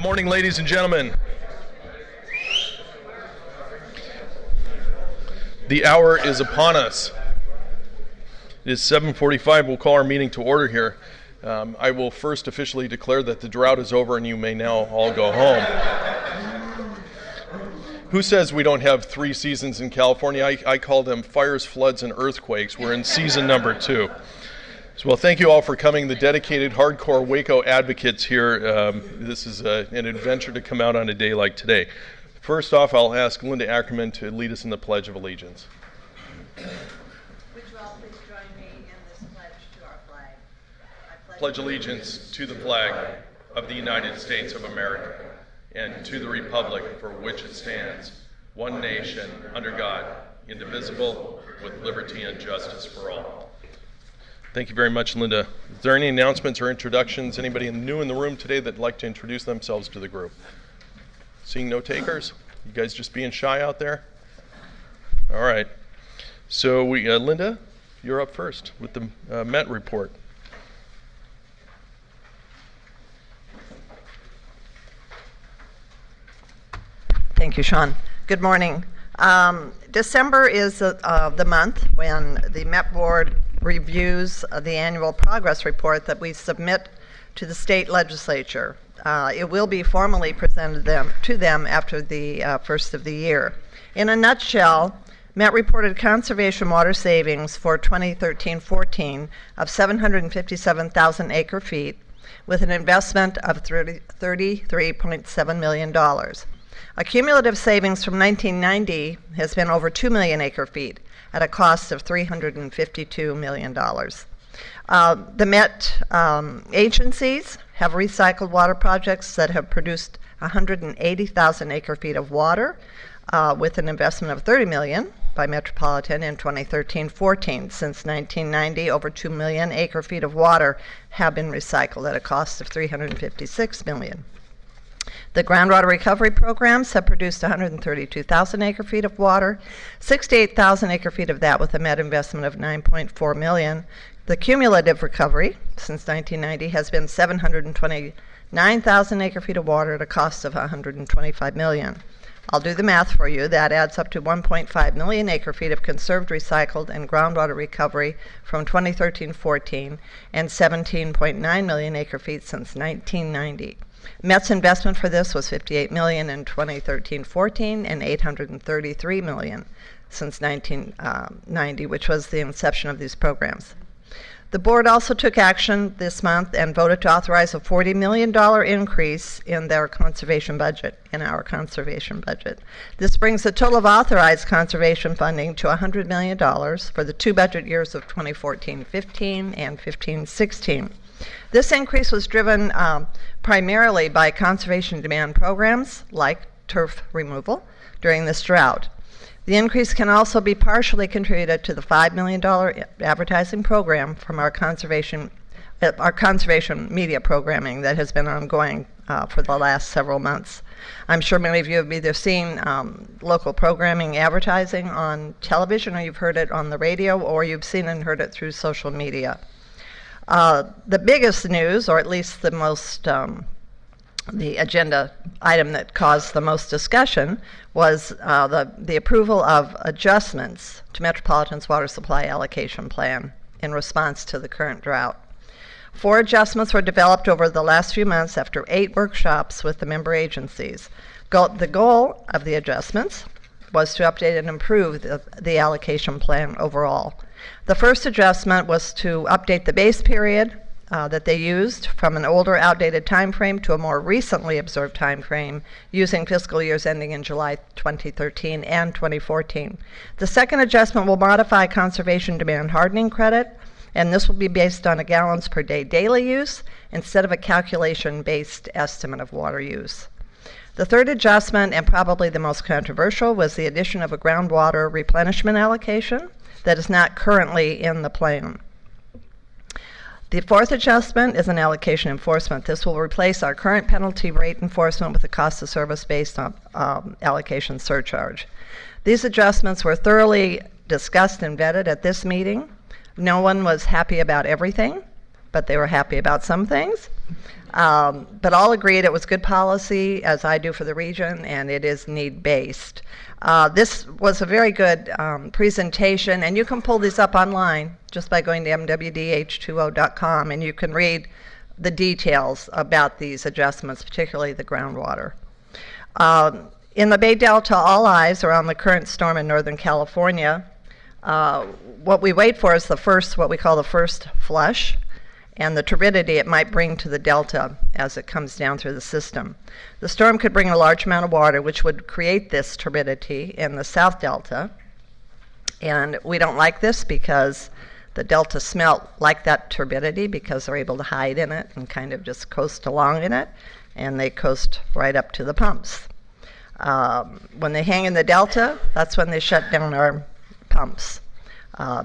morning, ladies and gentlemen. The hour is upon us. It is 7:45. We'll call our meeting to order here. I will first officially declare that the drought is over and you may now all go home. Who says we don't have 3 seasons in California? I call them fires, floods, and earthquakes. We're in season number 2. So, well, thank you all for coming. The dedicated, hardcore WACO advocates here. This is an adventure to come out on a day like today. First off, I'll ask Linda Ackerman to lead us in the Pledge of Allegiance. Would you all please join me in this pledge to our flag? I Pledge allegiance to the flag of the United States of America and to the republic for which it stands, one nation, under God, indivisible, with liberty and justice for all. Thank you very much, Linda. Is there any announcements or introductions? Anybody new in the room today that'd like to introduce themselves to the group? Seeing no takers? You guys just being shy out there? All right. So, Linda, you're up first with the Met report. Thank you, Sean. Good morning. December is the month when the Met Board reviews the annual progress report that we submit to the state legislature. It will be formally presented to them after the first of the year. In a nutshell, Met reported conservation water savings for 2013-14 of 757,000 acre feet with an investment of $33.7 million. A cumulative savings from 1990 has been over 2 million acre feet at a cost of $352 million. The Met agencies have recycled water projects that have produced 180,000 acre feet of water with an investment of $30 million by Metropolitan in 2013-14. Since 1990, over 2 million acre feet of water have been recycled at a cost of $356 million. The groundwater recovery programs have produced 132,000 acre feet of water, 68,000 acre feet of that with a Met investment of $9.4 million. The cumulative recovery since 1990 has been 729,000 acre feet of water at a cost of $125 million. I'll do the math for you. That adds up to 1.5 million acre feet of conserved, recycled, and groundwater recovery from 2013-14 and 17.9 million acre feet since 1990. Met's investment for this was $58 million in 2013-14 and $833 million since 1990, which was the inception of these programs. The board also took action this month and voted to authorize a $40 million increase in our conservation budget. This brings the total of authorized conservation funding to $100 million for the 2 budget years of 2014-15 and 15-16. This increase was driven primarily by conservation demand programs like turf removal during this drought. The increase can also be partially contributed to the $5 million advertising program from our conservation media programming that has been ongoing for the last several months. I'm sure many of you have either seen local programming advertising on television, or you've heard it on the radio, or you've seen and heard it through social media. The biggest news, or at least the most, the agenda item that caused the most discussion, was the approval of adjustments to Metropolitan's water supply allocation plan in response to the current drought. 4 adjustments were developed over the last few months after 8 workshops with the member agencies. The goal of the adjustments was to update and improve the allocation plan overall. The first adjustment was to update the base period that they used from an older, outdated time frame to a more recently observed time frame using fiscal years ending in July 2013 and 2014. The second adjustment will modify conservation demand hardening credit, and this will be based on a gallons per day daily use instead of a calculation-based estimate of water use. The third adjustment, and probably the most controversial, was the addition of a groundwater replenishment allocation that is not currently in the plan. The fourth adjustment is an allocation enforcement. This will replace our current penalty rate enforcement with a cost of service based on allocation surcharge. These adjustments were thoroughly discussed and vetted at this meeting. No one was happy about everything, but they were happy about some things. But all agreed it was good policy, as I do for the region, and it is need-based. This was a very good presentation, and you can pull these up online just by going to MWDH20.com, and you can read the details about these adjustments, particularly the groundwater. In the Bay Delta, all eyes are on the current storm in Northern California. What we wait for is what we call the first flush, and the turbidity it might bring to the delta as it comes down through the system. The storm could bring a large amount of water, which would create this turbidity in the South Delta. And we don't like this because the delta smelt like that turbidity because they're able to hide in it and kind of just coast along in it, and they coast right up to the pumps. When they hang in the delta, that's when they shut down our pumps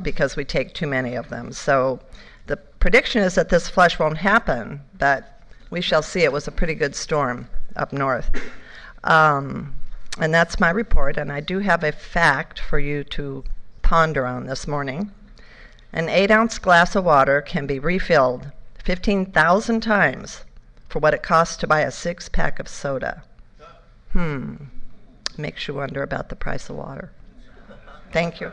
because we take too many of them. So the prediction is that this flush won't happen, but we shall see. It was a pretty good storm up north. And that's my report, and I do have a fact for you to ponder on this morning. An 8-ounce glass of water can be refilled 15,000 times for what it costs to buy a 6-pack of soda. Makes you wonder about the price of water. Thank you.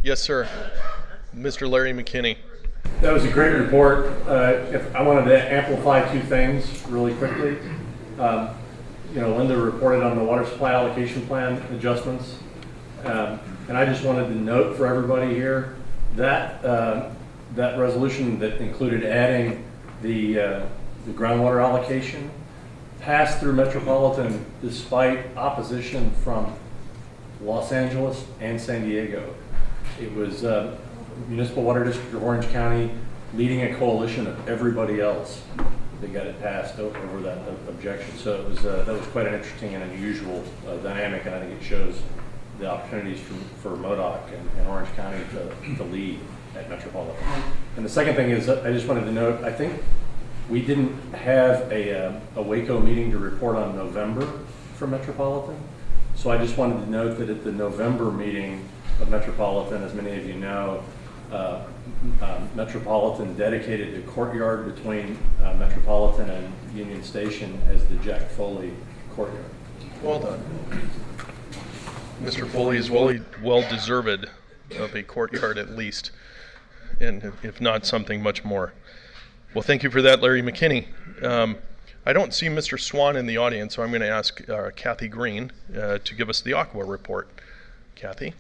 Yes, sir. Mr. Larry McKinney. That was a great report. If I wanted to amplify two things really quickly. Linda reported on the water supply allocation plan adjustments. And I just wanted to note for everybody here that that resolution that included adding the groundwater allocation passed through Metropolitan despite opposition from Los Angeles and San Diego. It was Municipal Water District of Orange County leading a coalition of everybody else that got it passed over that objection. So it was that was quite an interesting and unusual dynamic, and I think it shows the opportunities for MWDOC and Orange County to lead at Metropolitan. And the second thing is, I just wanted to note, I think we didn't have a WACO meeting to report on November for Metropolitan. So I just wanted to note that at the November meeting of Metropolitan, as many of you know, Metropolitan dedicated the courtyard between Metropolitan and Union Station as the Jack Foley courtyard. Well done. Mr. Foley is well deserved of a courtyard at least, and if not something much more. Well, thank you for that, Larry McKinney. I don't see Mr. Swan in the audience, so I'm going to ask Kathy Green to give us the Aqua report. Kathy?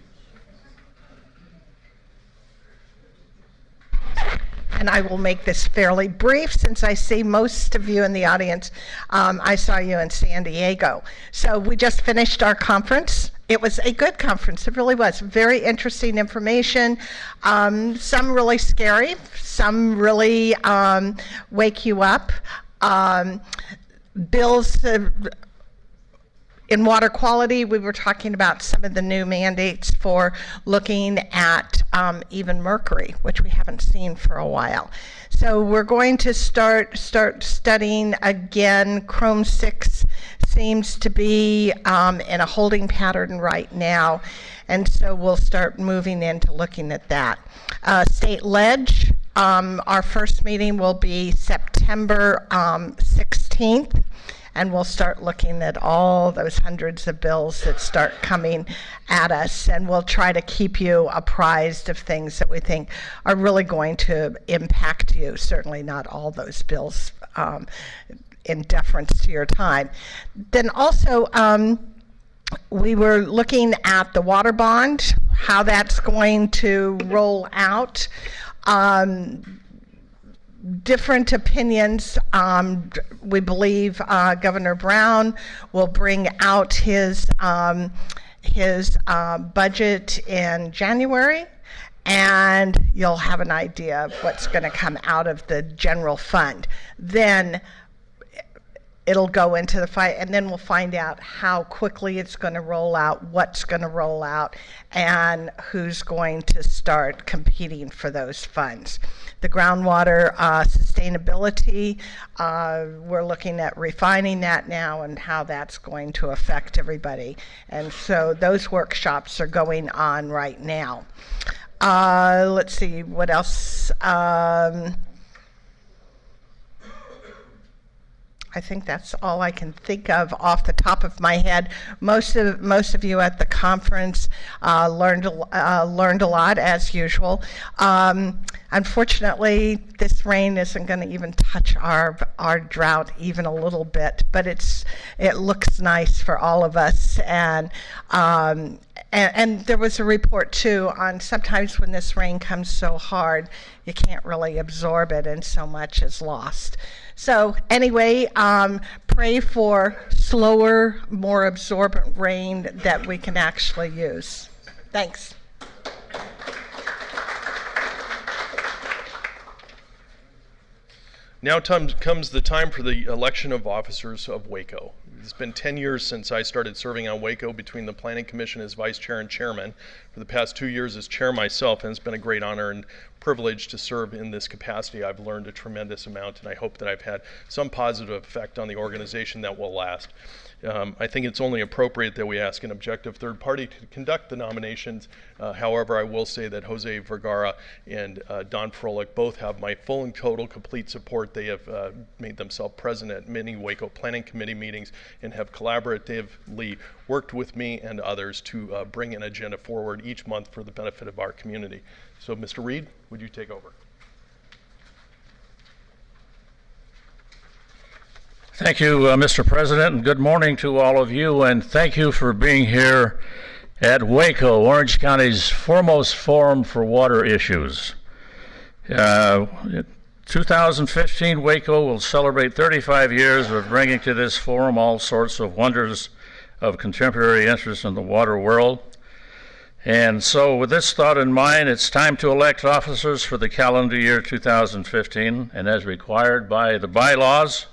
And I will make this fairly brief since I see most of you in the audience. I saw you in San Diego. So we just finished our conference. It was a good conference. It really was. Very interesting information. Some really scary. Some really wake you up. Bills in water quality, we were talking about some of the new mandates for looking at even mercury, which we haven't seen for a while. So we're going to start studying again. Chrome 6 seems to be in a holding pattern right now, and so we'll start moving into looking at that. State ledge, our first meeting will be September 16th. And we'll start looking at all those hundreds of bills that start coming at us, and we'll try to keep you apprised of things that we think are really going to impact you. Certainly not all those bills in deference to your time. Then also, we were looking at the water bond, how that's going to roll out. Different opinions. We believe Governor Brown will bring out his budget in January, and you'll have an idea of what's going to come out of the general fund. Then it'll go into the fight, and then we'll find out how quickly it's going to roll out, what's going to roll out, and who's going to start competing for those funds. The groundwater sustainability, we're looking at refining that now and how that's going to affect everybody. And so those workshops are going on right now. Let's see, what else? I think that's all I can think of off the top of my head. Most of you at the conference learned a lot as usual. Unfortunately, this rain isn't going to even touch our drought even a little bit, but it looks nice for all of us. And there was a report too on sometimes when this rain comes so hard, you can't really absorb it, and so much is lost. So anyway, pray for slower, more absorbent rain that we can actually use. Thanks. Now comes the time for the election of officers of WACO. It's been 10 years since I started serving on WACO between the Planning Commission as Vice Chair and Chairman. For the past 2 years as Chair myself, and it's been a great honor and privilege to serve in this capacity. I've learned a tremendous amount, and I hope that I've had some positive effect on the organization that will last. I think it's only appropriate that we ask an objective third party to conduct the nominations. However, I will say that Jose Vergara and Don Froelich both have my full and total complete support. They have made themselves present at many WACO Planning Committee meetings and have collaboratively worked with me and others to bring an agenda forward each month for the benefit of our community. So, Mr. Reed, would you take over? Thank you, Mr. President, and good morning to all of you, and thank you for being here at WACO, Orange County's foremost forum for water issues. 2015, WACO will celebrate 35 years of bringing to this forum all sorts of wonders of contemporary interest in the water world. And so with this thought in mind, it's time to elect officers for the calendar year 2015, and as required by the bylaws,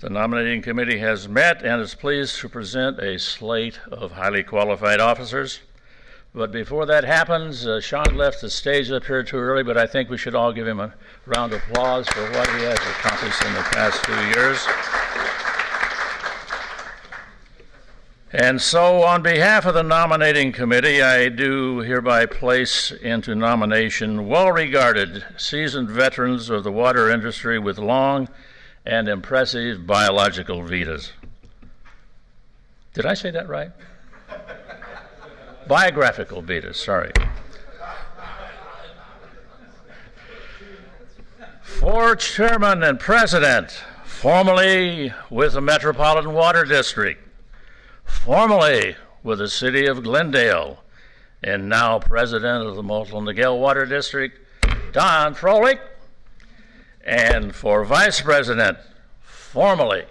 the nominating committee has met and is pleased to present a slate of highly qualified officers. But before that happens, Sean left the stage up here too early, but I think we should all give him a round of applause for what he has accomplished in the past 2 years. And so on behalf of the nominating committee, I do hereby place into nomination well-regarded, seasoned veterans of the water industry with long and impressive biological vitas. Did I say that right? Biographical vitas, sorry. For chairman and president, formerly with the Metropolitan Water District, formerly with the city of Glendale, and now president of the Moulton-Niguel Water District, Don Froelich. And for vice president, formerly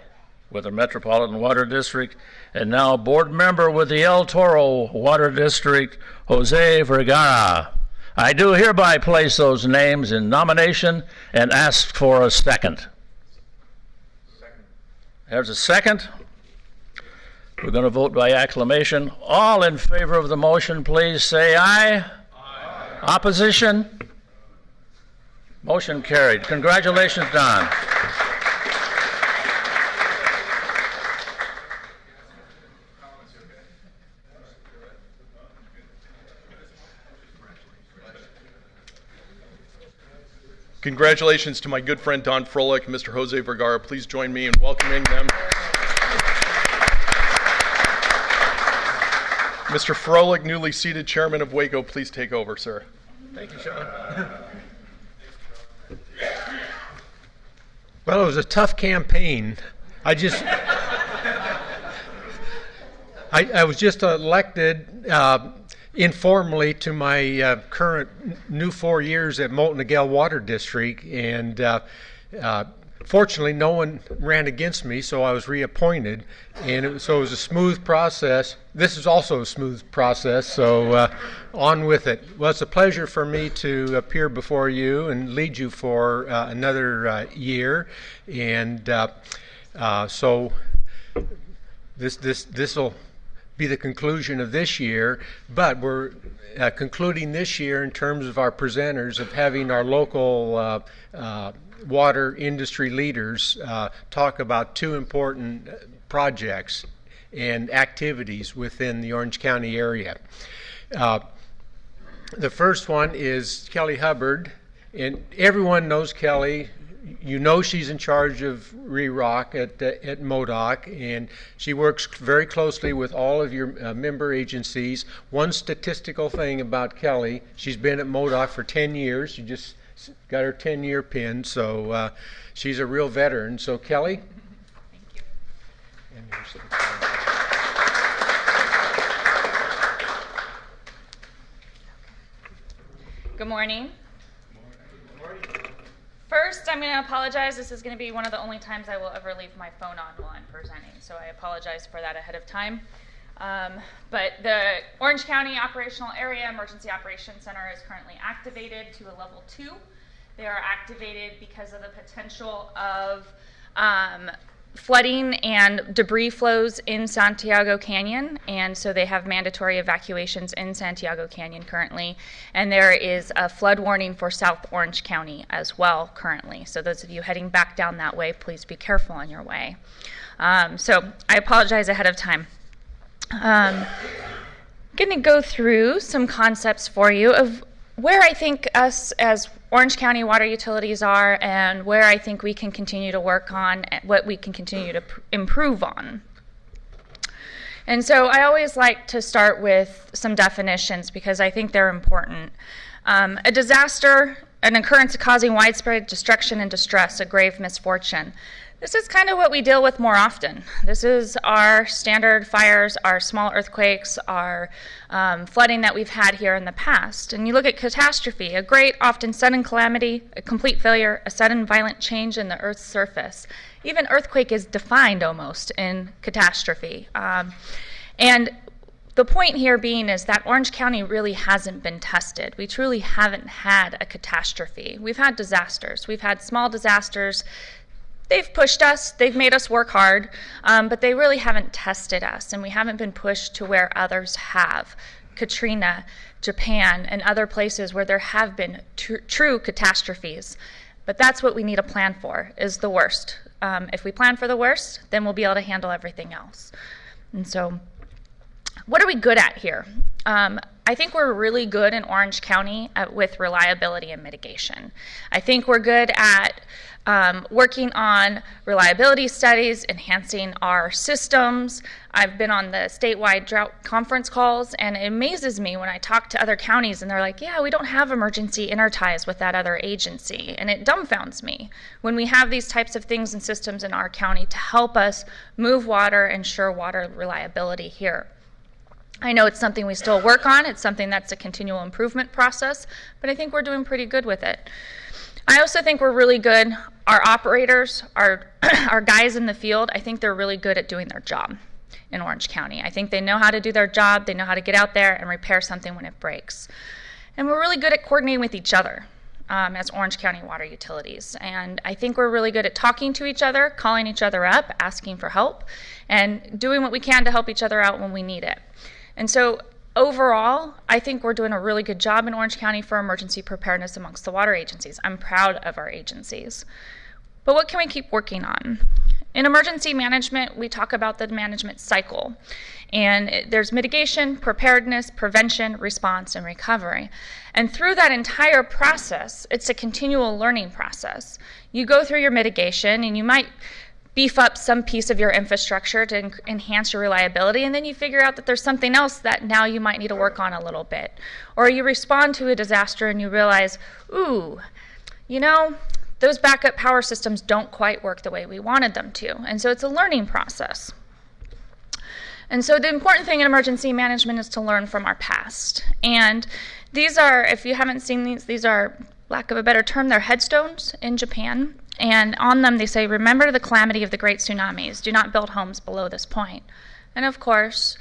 with the Metropolitan Water District, and now board member with the El Toro Water District, Jose Vergara. I do hereby place those names in nomination and ask for a second. There's a second. We're going to vote by acclamation. All in favor of the motion, please say aye. Aye. Opposition? Motion carried. Congratulations, Don. Congratulations to my good friend Don Froelich and Mr. Jose Vergara. Please join me in welcoming them. Mr. Froelich, newly seated chairman of WACO, please take over, sir. Thank you, Sean. Well, it was a tough campaign. I was just elected informally to my current new 4 years at Moulton-Niguel Water District, and fortunately no one ran against me, so I was reappointed, and so it was a smooth process. This is also a smooth process, so on with it. Well, it's a pleasure for me to appear before you and lead you for another year, and so this will be the conclusion of this year, but we're concluding this year in terms of our presenters of having our local water industry leaders talk about two important projects and activities within the Orange County area. The first one is Kelly Hubbard, and everyone knows Kelly. You know she's in charge of REROC at MWDOC, and she works very closely with all of your member agencies. One statistical thing about Kelly, she's been at MWDOC for 10 years. She just got her 10-year pin, so she's a real veteran. So Kelly. Thank you. And here's the Good morning. First, I'm going to apologize. This is going to be one of the only times I will ever leave my phone on while I'm presenting, so I apologize for that ahead of time. But the Orange County Operational Area Emergency Operations Center is currently activated to a level 2. They are activated because of the potential of flooding and debris flows in Santiago Canyon, and so they have mandatory evacuations in Santiago Canyon currently, and there is a flood warning for South Orange County as well currently. So those of you heading back down that way, please be careful on your way. So I apologize ahead of time. I'm going to go through some concepts for you of where I think us as Orange County water utilities are and where I think we can continue to work on, what we can continue to improve on. And so I always like to start with some definitions because I think they're important. A disaster, an occurrence causing widespread destruction and distress, a grave misfortune. This is kind of what we deal with more often. This is our standard fires, our small earthquakes, our flooding that we've had here in the past. And you look at catastrophe, a great, often sudden calamity, a complete failure, a sudden violent change in the Earth's surface. Even earthquake is defined almost in catastrophe. And the point here being is that Orange County really hasn't been tested. We truly haven't had a catastrophe. We've had disasters. We've had small disasters. They've pushed us, they've made us work hard, but they really haven't tested us, and we haven't been pushed to where others have. Katrina, Japan, and other places where there have been true catastrophes. But that's what we need a plan for, is the worst. If we plan for the worst, then we'll be able to handle everything else. And so, what are we good at here? I think we're really good in Orange County with reliability and mitigation. I think we're good at working on reliability studies, enhancing our systems. I've been on the statewide drought conference calls, and it amazes me when I talk to other counties and they're like, yeah, we don't have emergency interties with that other agency. And it dumbfounds me when we have these types of things and systems in our county to help us move water, ensure water reliability here. I know it's something we still work on. It's something that's a continual improvement process, but I think we're doing pretty good with it. I also think we're really good. Our operators, our guys in the field, I think they're really good at doing their job in Orange County. I think they know how to do their job. They know how to get out there and repair something when it breaks. And we're really good at coordinating with each other as Orange County water utilities. And I think we're really good at talking to each other, calling each other up, asking for help, and doing what we can to help each other out when we need it. And so overall, I think we're doing a really good job in Orange County for emergency preparedness amongst the water agencies. I'm proud of our agencies. But what can we keep working on? In emergency management, we talk about the management cycle. And there's mitigation, preparedness, prevention, response, and recovery. And through that entire process, it's a continual learning process. You go through your mitigation, and you might beef up some piece of your infrastructure to enhance your reliability, and then you figure out that there's something else that now you might need to work on a little bit. Or you respond to a disaster and you realize, ooh, you know, those backup power systems don't quite work the way we wanted them to. And so it's a learning process. And so the important thing in emergency management is to learn from our past. And these are, if you haven't seen these are, lack of a better term, they're headstones in Japan. And on them they say, remember the calamity of the great tsunamis. Do not build homes below this point. And of course,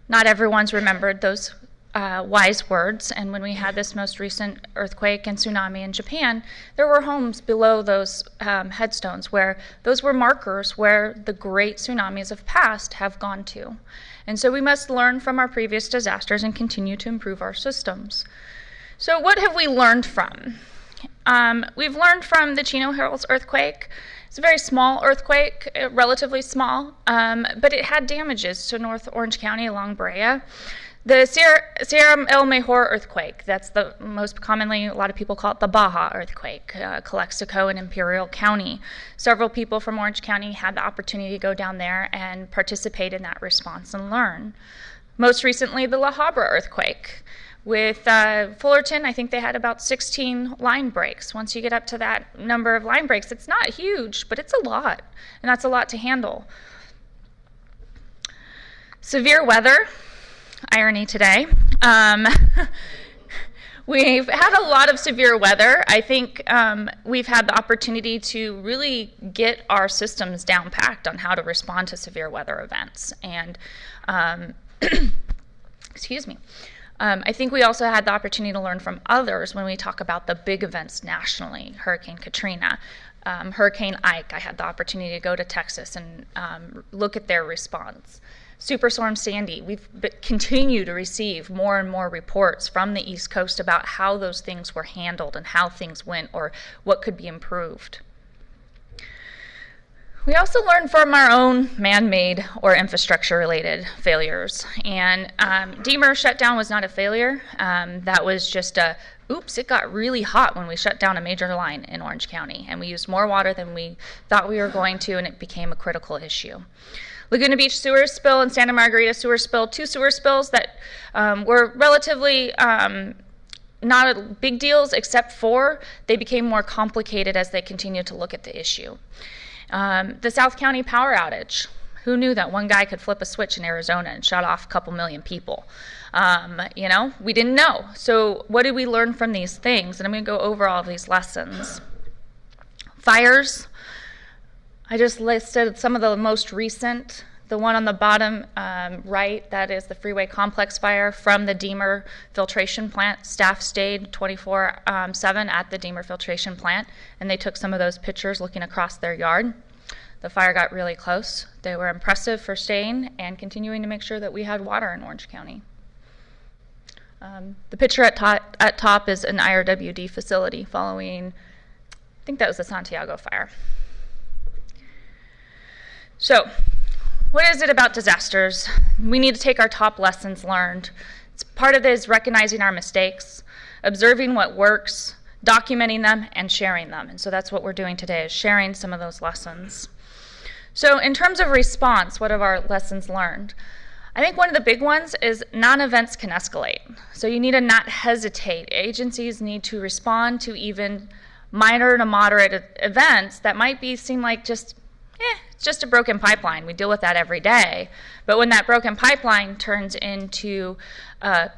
not everyone's remembered those wise words. And when we had this most recent earthquake and tsunami in Japan, there were homes below those headstones where those were markers where the great tsunamis of past have gone to. And so we must learn from our previous disasters and continue to improve our systems. So what have we learned from? We've learned from the Chino Hills earthquake. It's a very small earthquake, relatively small, but it had damages to North Orange County along Brea. The Sierra El Mejor earthquake, that's the most commonly, a lot of people call it the Baja earthquake, Calexico and Imperial County. Several people from Orange County had the opportunity to go down there and participate in that response and learn. Most recently, the La Habra earthquake. With Fullerton, I think they had about 16 line breaks. Once you get up to that number of line breaks, it's not huge, but it's a lot, and that's a lot to handle. Severe weather. Irony today. We've had a lot of severe weather. I think we've had the opportunity to really get our systems down packed on how to respond to severe weather events. And excuse me. I think we also had the opportunity to learn from others when we talk about the big events nationally, Hurricane Katrina, Hurricane Ike. I had the opportunity to go to Texas and look at their response. Superstorm Sandy, we've continued to receive more and more reports from the East Coast about how those things were handled and how things went or what could be improved. We also learned from our own man-made or infrastructure-related failures. And Demer shutdown was not a failure. That was just oops, it got really hot when we shut down a major line in Orange County. And we used more water than we thought we were going to, and it became a critical issue. Laguna Beach sewer spill and Santa Margarita sewer spill, 2 sewer spills that were relatively not big deals, except for they became more complicated as they continued to look at the issue. The South County power outage. Who knew that one guy could flip a switch in Arizona and shut off a couple million people? We didn't know. So what did we learn from these things? And I'm going to go over all of these lessons. Fires. I just listed some of the most recent. The one on the bottom right, that is the Freeway Complex fire from the Demer filtration plant. Staff stayed 24/7 at the Demer filtration plant, and they took some of those pictures looking across their yard. The fire got really close. They were impressive for staying and continuing to make sure that we had water in Orange County. The picture at top is an IRWD facility following, I think that was the Santiago fire. So, what is it about disasters? We need to take our top lessons learned. Part of it is recognizing our mistakes, observing what works, documenting them, and sharing them. And so that's what we're doing today, is sharing some of those lessons. So in terms of response, what have our lessons learned? I think one of the big ones is non-events can escalate. So you need to not hesitate. Agencies need to respond to even minor to moderate events that might seem like it's just a broken pipeline. We deal with that every day. But when that broken pipeline turns into a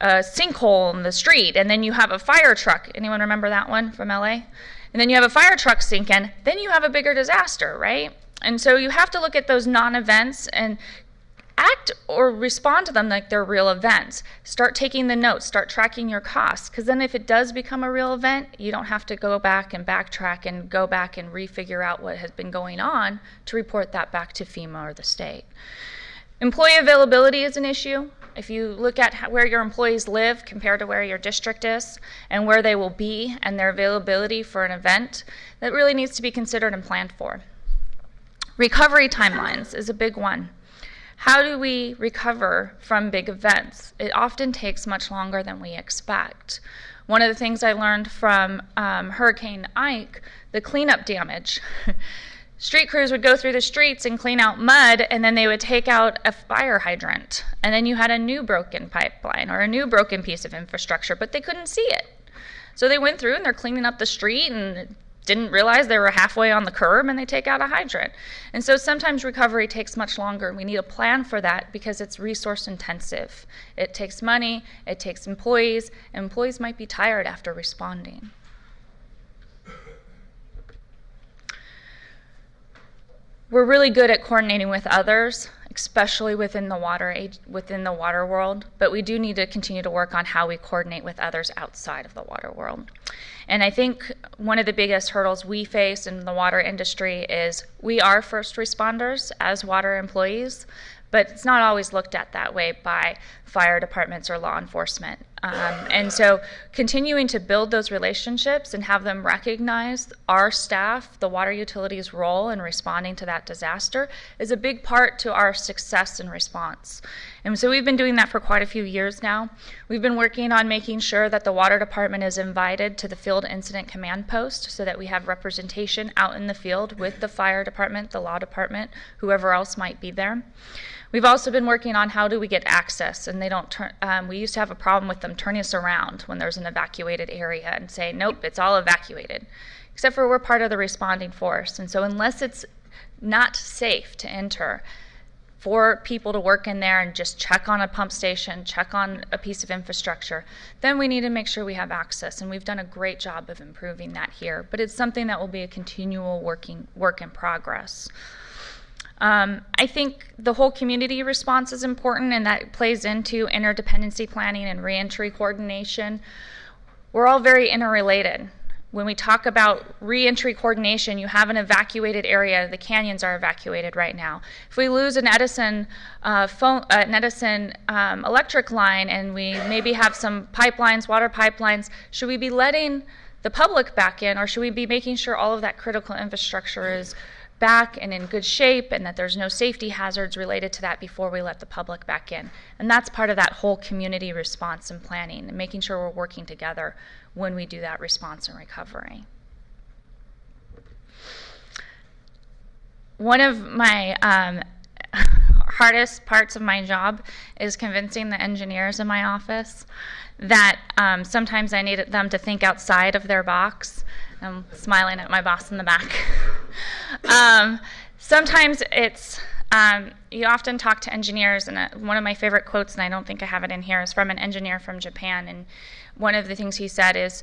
sinkhole in the street, and then you have a fire truck, anyone remember that one from LA? And then you have a fire truck sinking, then you have a bigger disaster, right? And so you have to look at those non-events and act or respond to them like they're real events. Start taking the notes, start tracking your costs, because then if it does become a real event, you don't have to go back and backtrack and go back and refigure out what has been going on to report that back to FEMA or the state. Employee availability is an issue. If you look at where your employees live compared to where your district is and where they will be and their availability for an event, that really needs to be considered and planned for. Recovery timelines is a big one. How do we recover from big events? It often takes much longer than we expect. One of the things I learned from Hurricane Ike, the cleanup damage. Street crews would go through the streets and clean out mud, and then they would take out a fire hydrant. And then you had a new broken pipeline or a new broken piece of infrastructure, but they couldn't see it. So they went through and they're cleaning up the street and didn't realize they were halfway on the curb, and they take out a hydrant. And so sometimes recovery takes much longer, and we need a plan for that because it's resource intensive. It takes money, it takes employees, and employees might be tired after responding. We're really good at coordinating with others, especially within the water world, but we do need to continue to work on how we coordinate with others outside of the water world. And I think one of the biggest hurdles we face in the water industry is we are first responders as water employees, but it's not always looked at that way by fire departments or law enforcement. And so continuing to build those relationships and have them recognize our staff, the water utilities' role in responding to that disaster is a big part to our success and response. And so we've been doing that for quite a few years now. We've been working on making sure that the water department is invited to the field incident command post so that we have representation out in the field with the fire department, the law department, whoever else might be there. We've also been working on how do we get access, and they don't turn. We used to have a problem with them turning us around when there's an evacuated area and say, nope, it's all evacuated, except for we're part of the responding force. And so unless it's not safe to enter for people to work in there and just check on a pump station, check on a piece of infrastructure, then we need to make sure we have access. And we've done a great job of improving that here. But it's something that will be a continual work in progress. I think the whole community response is important, and that plays into interdependency planning and reentry coordination. We're all very interrelated. When we talk about reentry coordination, you have an evacuated area. The canyons are evacuated right now. If we lose an Edison electric line and we maybe have some pipelines, water pipelines, should we be letting the public back in, or should we be making sure all of that critical infrastructure is back and in good shape and that there's no safety hazards related to that before we let the public back in? And that's part of that whole community response and planning and making sure we're working together when we do that response and recovery. One of my hardest parts of my job is convincing the engineers in my office that sometimes I need them to think outside of their box. I'm smiling at my boss in the back. Sometimes it's, you often talk to engineers, and one of my favorite quotes, and I don't think I have it in here, is from an engineer from Japan. And one of the things he said is,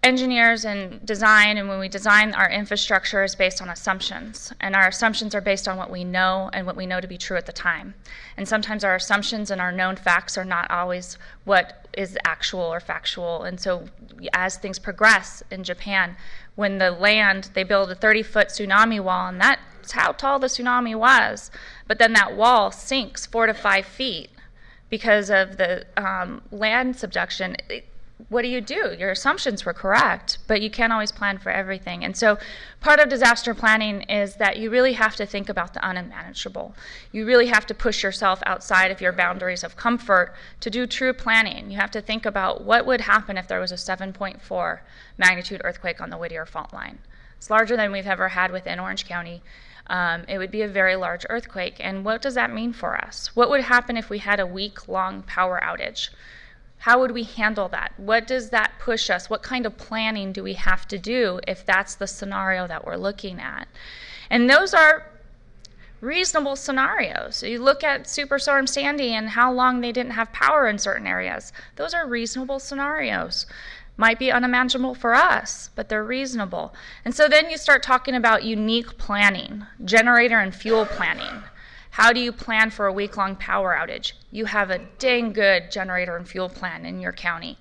engineers and design, and when we design our infrastructure, is based on assumptions. And our assumptions are based on what we know and what we know to be true at the time. And sometimes our assumptions and our known facts are not always what is actual or factual. And so as things progress in Japan, when the land, they build a 30-foot tsunami wall, and that's how tall the tsunami was. But then that wall sinks 4 to 5 feet because of the land subduction. What do? Your assumptions were correct, but you can't always plan for everything. And so part of disaster planning is that you really have to think about the unmanageable. You really have to push yourself outside of your boundaries of comfort to do true planning. You have to think about what would happen if there was a 7.4 magnitude earthquake on the Whittier fault line. It's larger than we've ever had within Orange County. It would be a very large earthquake. And what does that mean for us? What would happen if we had a week-long power outage? How would we handle that? What does that push us? What kind of planning do we have to do if that's the scenario that we're looking at? And those are reasonable scenarios. You look at Superstorm Sandy and how long they didn't have power in certain areas. Those are reasonable scenarios. Might be unimaginable for us, but they're reasonable. And so then you start talking about unique planning, generator and fuel planning. How do you plan for a week-long power outage? You have a dang good generator and fuel plan in your county.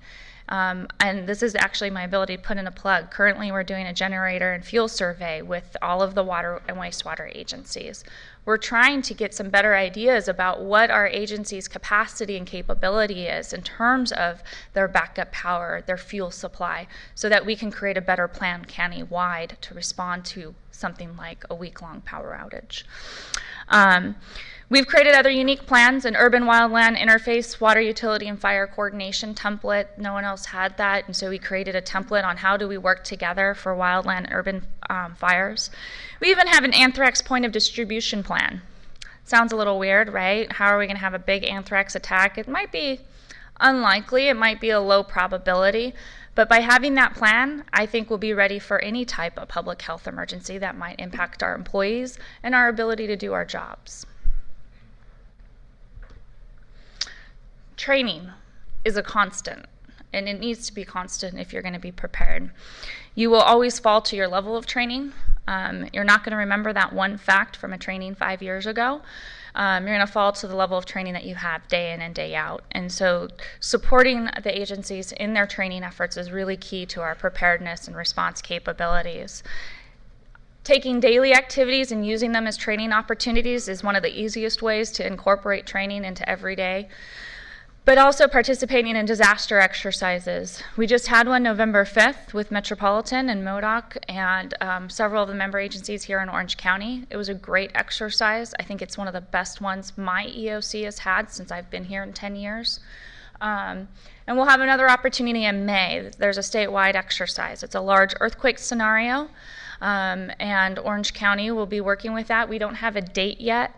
And this is actually my ability to put in a plug. Currently, we're doing a generator and fuel survey with all of the water and wastewater agencies. We're trying to get some better ideas about what our agency's capacity and capability is in terms of their backup power, their fuel supply, so that we can create a better plan county-wide to respond to something like a week-long power outage. We've created other unique plans, an urban wildland interface, water utility and fire coordination template. No one else had that, and so we created a template on how do we work together for wildland urban fires. We even have an anthrax point of distribution plan. Sounds a little weird, right? How are we going to have a big anthrax attack? It might be unlikely, it might be a low probability, but by having that plan, I think we'll be ready for any type of public health emergency that might impact our employees and our ability to do our jobs. Training is a constant, and it needs to be constant if you're going to be prepared. You will always fall to your level of training. You're not going to remember that one fact from a training 5 years ago. You're going to fall to the level of training that you have day in and day out. And so supporting the agencies in their training efforts is really key to our preparedness and response capabilities. Taking daily activities and using them as training opportunities is one of the easiest ways to incorporate training into every day. but also participating in disaster exercises. We just had one November 5th with Metropolitan and MWDOC and several of the member agencies here in Orange County. It was a great exercise. I think it's one of the best ones my EOC has had since I've been here in 10 years. And we'll have another opportunity in May. There's a statewide exercise. It's a large earthquake scenario, and Orange County will be working with that. We don't have a date yet.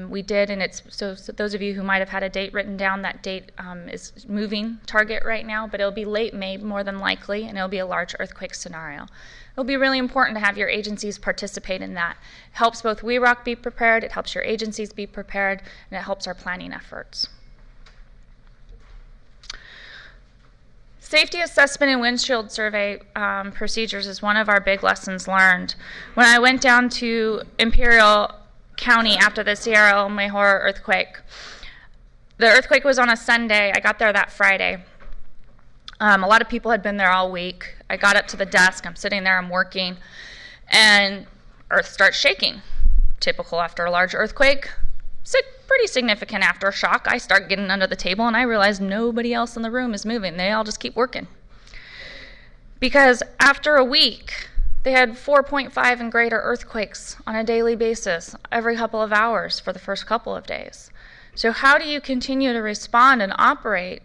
We did, and it's so those of you who might have had a date written down, that date is moving target right now, but it'll be late May more than likely, and it'll be a large earthquake scenario. It'll be really important to have your agencies participate in that. It helps both WACO be prepared, it helps your agencies be prepared, and it helps our planning efforts. Safety assessment and windshield survey procedures is one of our big lessons learned. When I went down to Imperial County after the Sierra El Mejor earthquake, the earthquake was on a Sunday. I got there that Friday. A lot of people had been there all week. I got up to the desk. I'm sitting there. I'm working. And earth starts shaking. Typical after a large earthquake. Pretty significant aftershock. I start getting under the table, and I realize nobody else in the room is moving. They all just keep working. Because after a week, they had 4.5 and greater earthquakes on a daily basis, every couple of hours for the first couple of days. So how do you continue to respond and operate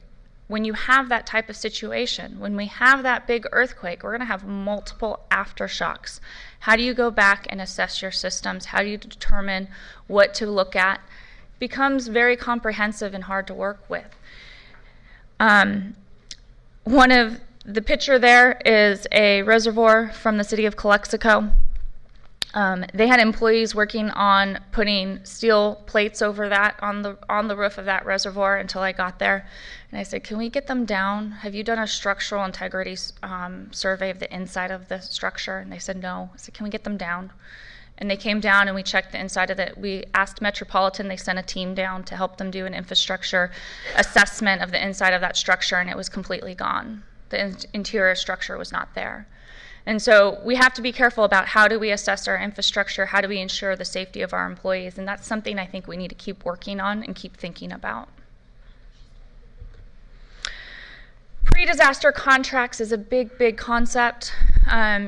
when you have that type of situation? When we have that big earthquake, we're going to have multiple aftershocks. How do you go back and assess your systems? How do you determine what to look at? Becomes very comprehensive and hard to work with. One of the picture there is a reservoir from the city of Calexico. They had employees working on putting steel plates over that on the roof of that reservoir until I got there. And I said, can we get them down? Have you done a structural integrity survey of the inside of the structure? And they said no. I said, can we get them down? And they came down and we checked the inside of it. We asked Metropolitan, they sent a team down to help them do an infrastructure assessment of the inside of that structure, and it was completely gone. The interior structure was not there. And so we have to be careful about how do we assess our infrastructure, how do we ensure the safety of our employees, and that's something I think we need to keep working on and keep thinking about. Pre-disaster contracts is a big, big concept.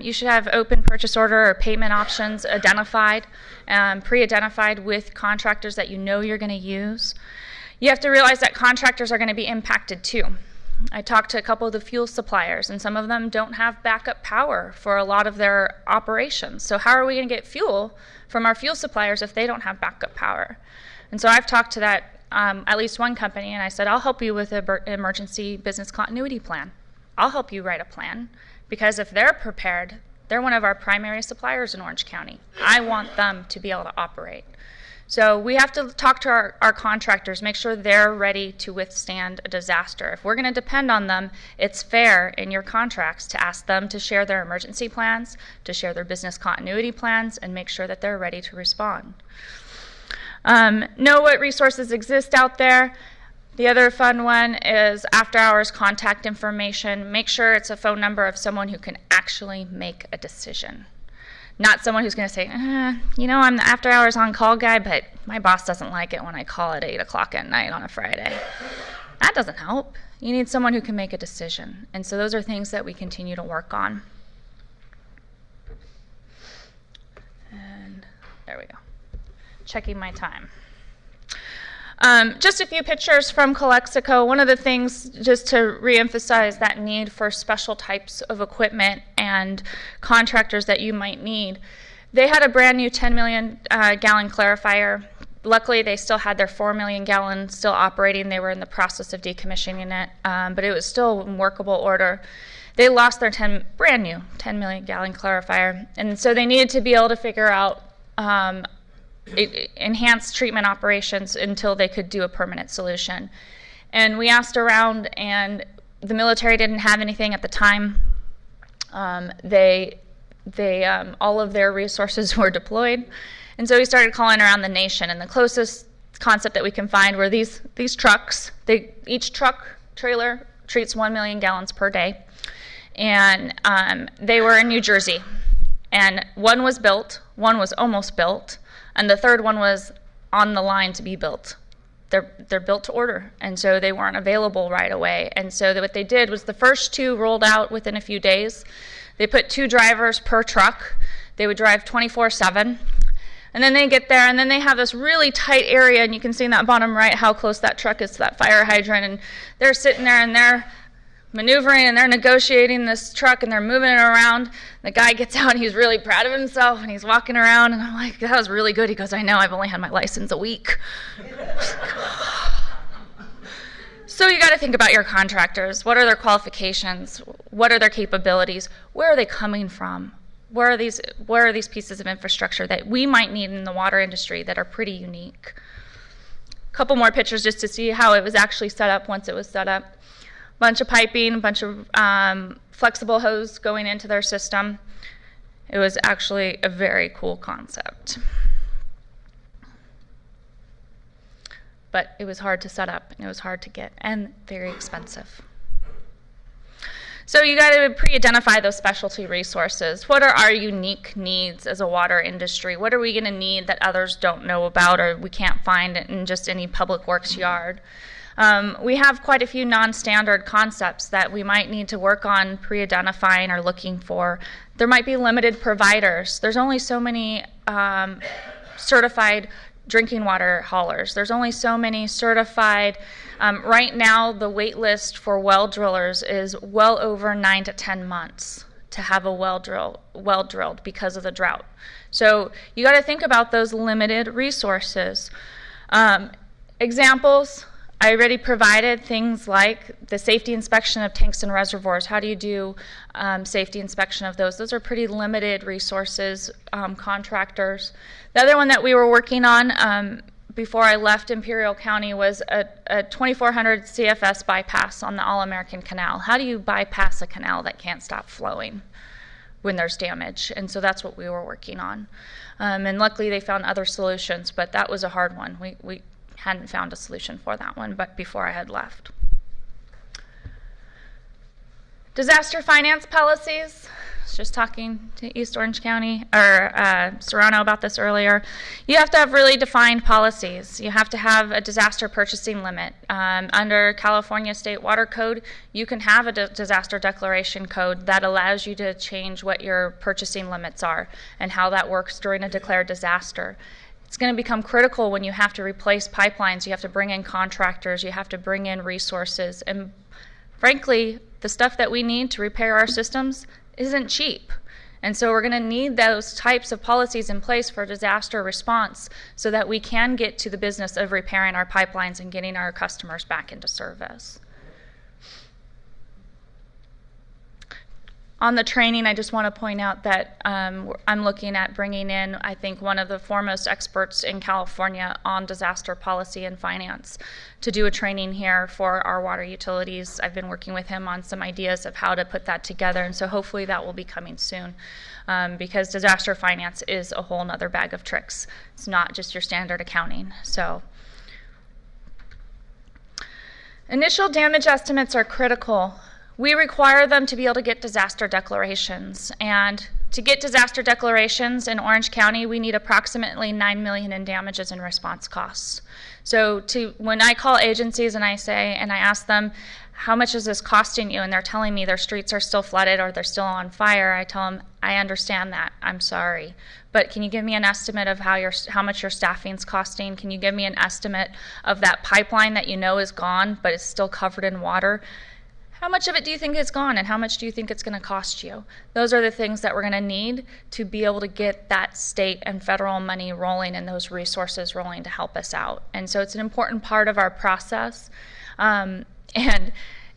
You should have open purchase order or payment options identified, pre-identified with contractors that you know you're going to use. You have to realize that contractors are going to be impacted too. I talked to a couple of the fuel suppliers, and some of them don't have backup power for a lot of their operations. So how are we going to get fuel from our fuel suppliers if they don't have backup power? And so I've talked to that at least one company, and I said, I'll help you with an emergency business continuity plan. I'll help you write a plan, because if they're prepared, they're one of our primary suppliers in Orange County. I want them to be able to operate. So we have to talk to our contractors, make sure they're ready to withstand a disaster. If we're going to depend on them, it's fair in your contracts to ask them to share their emergency plans, to share their business continuity plans, and make sure that they're ready to respond. Know what resources exist out there. The other fun one is after-hours contact information. Make sure it's a phone number of someone who can actually make a decision. Not someone who's going to say, you know, I'm the after-hours on-call guy, but my boss doesn't like it when I call at 8 o'clock at night on a Friday. That doesn't help. You need someone who can make a decision. And so those are things that we continue to work on. And there we go. Checking my time. Just a few pictures from Calexico. One of the things, just to reemphasize that need for special types of equipment and contractors that you might need. They had a brand new 10 million gallon clarifier. Luckily, they still had their 4 million gallon still operating. They were in the process of decommissioning it, but it was still in workable order. They lost their brand new 10 million gallon clarifier, and so they needed to be able to figure out enhanced treatment operations until they could do a permanent solution. And we asked around, and the military didn't have anything at the time. All of their resources were deployed, and so we started calling around the nation. And the closest concept that we can find were these trucks. Each truck trailer treats 1 million gallons per day, and they were in New Jersey. And one was built, one was almost built, and the third one was on the line to be built. they're built to order, and so they weren't available right away. And so what they did was the first 2 rolled out within a few days. They put 2 drivers per truck. They would drive 24/7. And then they get there, and then they have this really tight area, and you can see in that bottom right how close that truck is to that fire hydrant. And they're sitting there, and they're maneuvering, and they're negotiating this truck, and they're moving it around. The guy gets out, and he's really proud of himself, and he's walking around, and I'm like, that was really good. He goes, I know, I've only had my license a week. So you got to think about your contractors. What are their qualifications? What are their capabilities? Where are they coming from? Where are these pieces of infrastructure that we might need in the water industry that are pretty unique? A couple more pictures just to see how it was actually set up once it was set up. Bunch of piping, a bunch of flexible hose going into their system. It was actually a very cool concept. But it was hard to set up, and it was hard to get, and very expensive. So you got to pre-identify those specialty resources. What are our unique needs as a water industry? What are we going to need that others don't know about or we can't find in just any public works yard? We have quite a few non-standard concepts that we might need to work on pre-identifying or looking for. There might be limited providers. There's only so many certified drinking water haulers. There's only so many certified. Right now, the wait list for well drillers is well over 9 to 10 months to have a well drilled because of the drought. So you got to think about those limited resources. Examples, I already provided things like the safety inspection of tanks and reservoirs. How do you do safety inspection of those? Those are pretty limited resources, contractors. The other one that we were working on before I left Imperial County was a 2400 CFS bypass on the All-American Canal. How do you bypass a canal that can't stop flowing when there's damage? And so that's what we were working on. And luckily they found other solutions, but that was a hard one. We hadn't found a solution for that one, but before I had left. Disaster finance policies. I was just talking to East Orange County, or Serrano about this earlier. You have to have really defined policies. You have to have a disaster purchasing limit. Under California State Water Code, you can have a disaster declaration code that allows you to change what your purchasing limits are and how that works during a declared disaster. It's going to become critical when you have to replace pipelines, you have to bring in contractors, you have to bring in resources, and frankly, the stuff that we need to repair our systems isn't cheap. And so we're going to need those types of policies in place for disaster response so that we can get to the business of repairing our pipelines and getting our customers back into service. On the training, I just want to point out that I'm looking at bringing in, I think, one of the foremost experts in California on disaster policy and finance to do a training here for our water utilities. I've been working with him on some ideas of how to put that together, and so hopefully that will be coming soon because disaster finance is a whole nother bag of tricks. It's not just your standard accounting. So, initial damage estimates are critical. We require them to be able to get disaster declarations. And to get disaster declarations in Orange County, we need approximately $9 million in damages and response costs. So when I call agencies and I ask them, how much is this costing you? And they're telling me their streets are still flooded or they're still on fire, I tell them, I understand that, I'm sorry. But can you give me an estimate of how much your staffing's costing? Can you give me an estimate of that pipeline that you know is gone, but is still covered in water? How much of it do you think is gone, and how much do you think it's going to cost you? Those are the things that we're going to need to be able to get that state and federal money rolling and those resources rolling to help us out. And so it's an important part of our process. And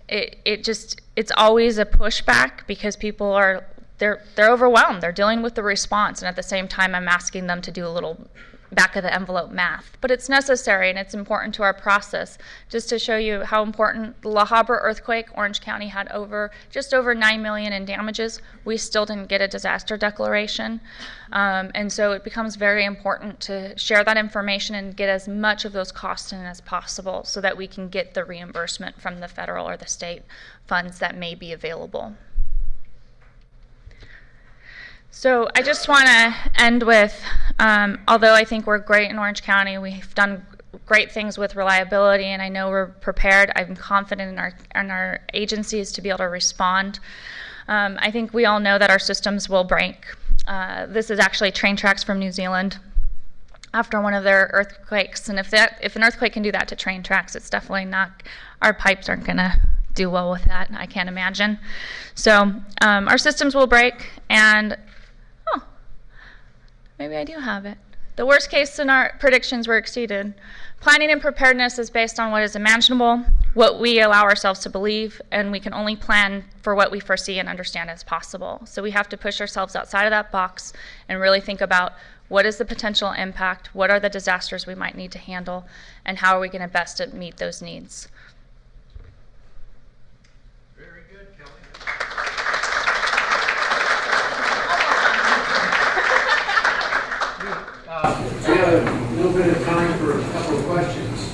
it's always a pushback because people they're overwhelmed. They're dealing with the response, and at the same time, I'm asking them to do a little back of the envelope math. But it's necessary and it's important to our process. Just to show you how important the La Habra earthquake, Orange County had just over $9 million in damages. We still didn't get a disaster declaration. And so it becomes very important to share that information and get as much of those costs in as possible so that we can get the reimbursement from the federal or the state funds that may be available. So I just want to end with, although I think we're great in Orange County, we've done great things with reliability, and I know we're prepared. I'm confident in our agencies to be able to respond. I think we all know that our systems will break. This is actually train tracks from New Zealand after one of their earthquakes, and if an earthquake can do that to train tracks, it's definitely not, our pipes aren't going to do well with that, I can't imagine. So our systems will break, and maybe I do have it. The worst case scenario predictions were exceeded. Planning and preparedness is based on what is imaginable, what we allow ourselves to believe, and we can only plan for what we foresee and understand as possible. So we have to push ourselves outside of that box and really think about what is the potential impact, what are the disasters we might need to handle, and how are we going to best meet those needs. Very good, Kelly. We have a little bit of time for a couple of questions.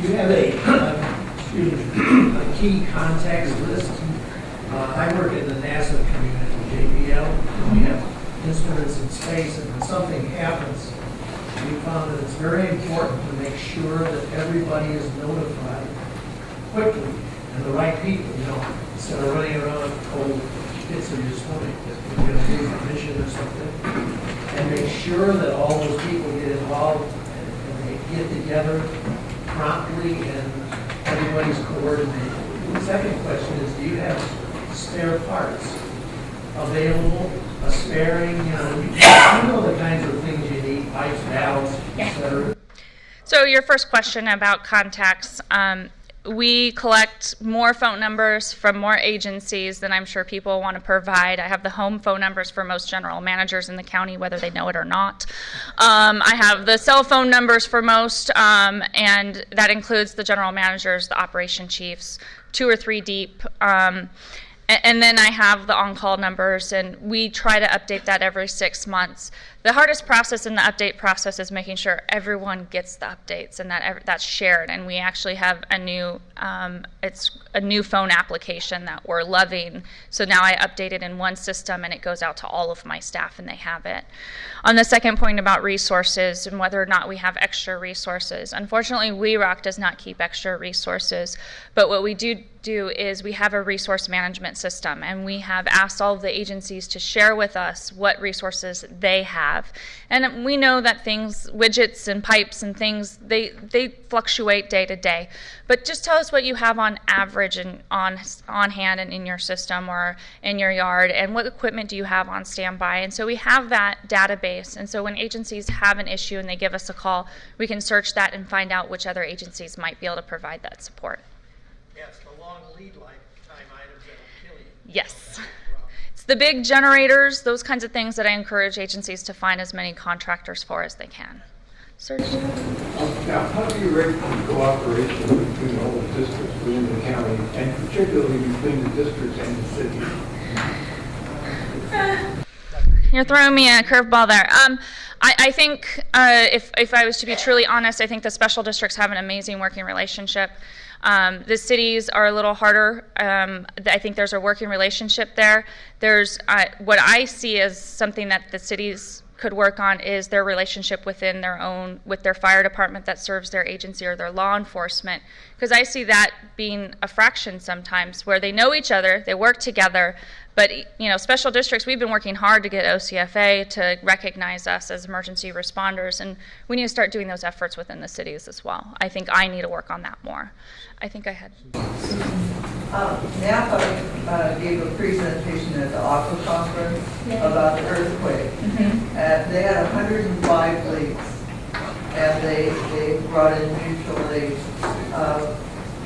You have a key contacts list. I work in the NASA community, JPL. We have instruments in space, and when something happens, we found that it's very important to make sure that everybody is notified quickly, and the right people, instead of running around cold pits of your stomach, if you're going to do a mission or something, and make sure that all those people get involved and they get together promptly and everybody's coordinated. The second question is, do you have spare parts available, a sparing, you know the kinds of things you need, pipes, valves, etc. So your first question about contacts, we collect more phone numbers from more agencies than I'm sure people want to provide. I have the home phone numbers for most general managers in the county, whether they know it or not. I have the cell phone numbers for most, and that includes the general managers, the operation chiefs, 2 or 3 deep. And then I have the on-call numbers, and we try to update that every 6 months. The hardest process in the update process is making sure everyone gets the updates and that that's shared. And we actually have a new, it's a new phone application that we're loving. So now I update it in one system, and it goes out to all of my staff, and they have it. On the second point about resources and whether or not we have extra resources, unfortunately, WACO does not keep extra resources. But what we do is we have a resource management system, and we have asked all of the agencies to share with us what resources they have. And we know that things, widgets and pipes and things, they fluctuate day to day. But just tell us what you have on average and on hand and in your system or in your yard, and what equipment do you have on standby. And so we have that database. And so when agencies have an issue and they give us a call, we can search that and find out which other agencies might be able to provide that support. Yes, the long lead time items that will kill you. Yes. It's the big generators, those kinds of things that I encourage agencies to find as many contractors for as they can. Sergio? Now, how do you rate the cooperation between all the districts within the county, and particularly between the districts and the cities? You're throwing me a curveball there. I think if I was to be truly honest, I think the special districts have an amazing working relationship. The cities are a little harder. I think there's a working relationship there. There's what I see as something that the cities could work on is their relationship within their own, with their fire department that serves their agency or their law enforcement. Because I see that being a fraction sometimes, where they know each other, they work together, but special districts, we've been working hard to get OCFA to recognize us as emergency responders, and we need to start doing those efforts within the cities as well. I think I need to work on that more. I think I had. NAPA gave a presentation at the WACO conference about the earthquake. Mm-hmm. And they had 105 leaks, and they brought in mutual aid.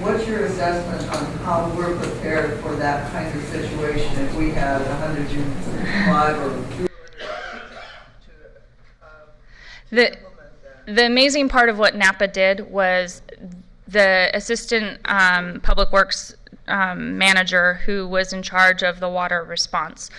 What's your assessment on how we're prepared for that kind of situation if we had 105 or fewer to the amazing part of what NAPA did was the assistant public works manager who was in charge of the water response.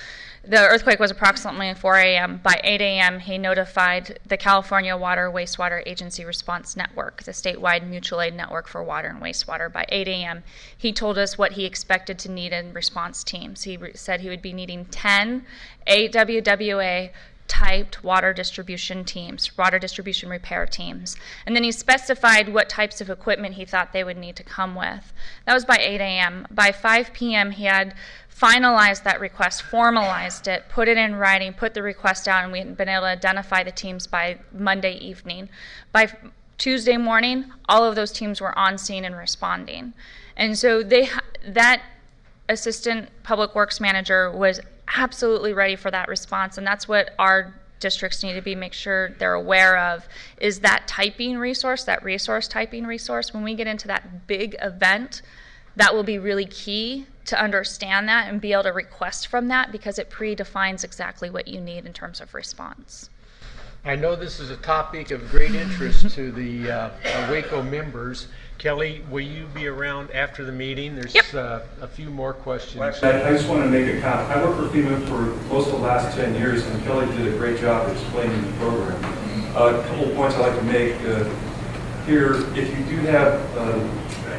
The earthquake was approximately 4 a.m. By 8 a.m., he notified the California Water Wastewater Agency Response Network, the statewide mutual aid network for water and wastewater. By 8 a.m., he told us what he expected to need in response teams. He said he would be needing 10 8 WWA, typed water distribution teams, water distribution repair teams. And then he specified what types of equipment he thought they would need to come with. That was by 8 a.m. By 5 p.m. he had finalized that request, formalized it, put it in writing, put the request out, and we had been able to identify the teams by Monday evening. By Tuesday morning, all of those teams were on scene and responding. And so that assistant public works manager was absolutely ready for that response, and that's what our districts need to make sure they're aware of, is that typing resource, that resource typing resource. When we get into that big event, that will be really key to understand that and be able to request from that, because it predefines exactly what you need in terms of response. I know this is a topic of great interest to the WACO members. Kelly, will you be around after the meeting? There's a few more questions. I just want to make a comment. I worked for FEMA for most of the last 10 years, and Kelly did a great job explaining the program. A couple of points I'd like to make here. If you do have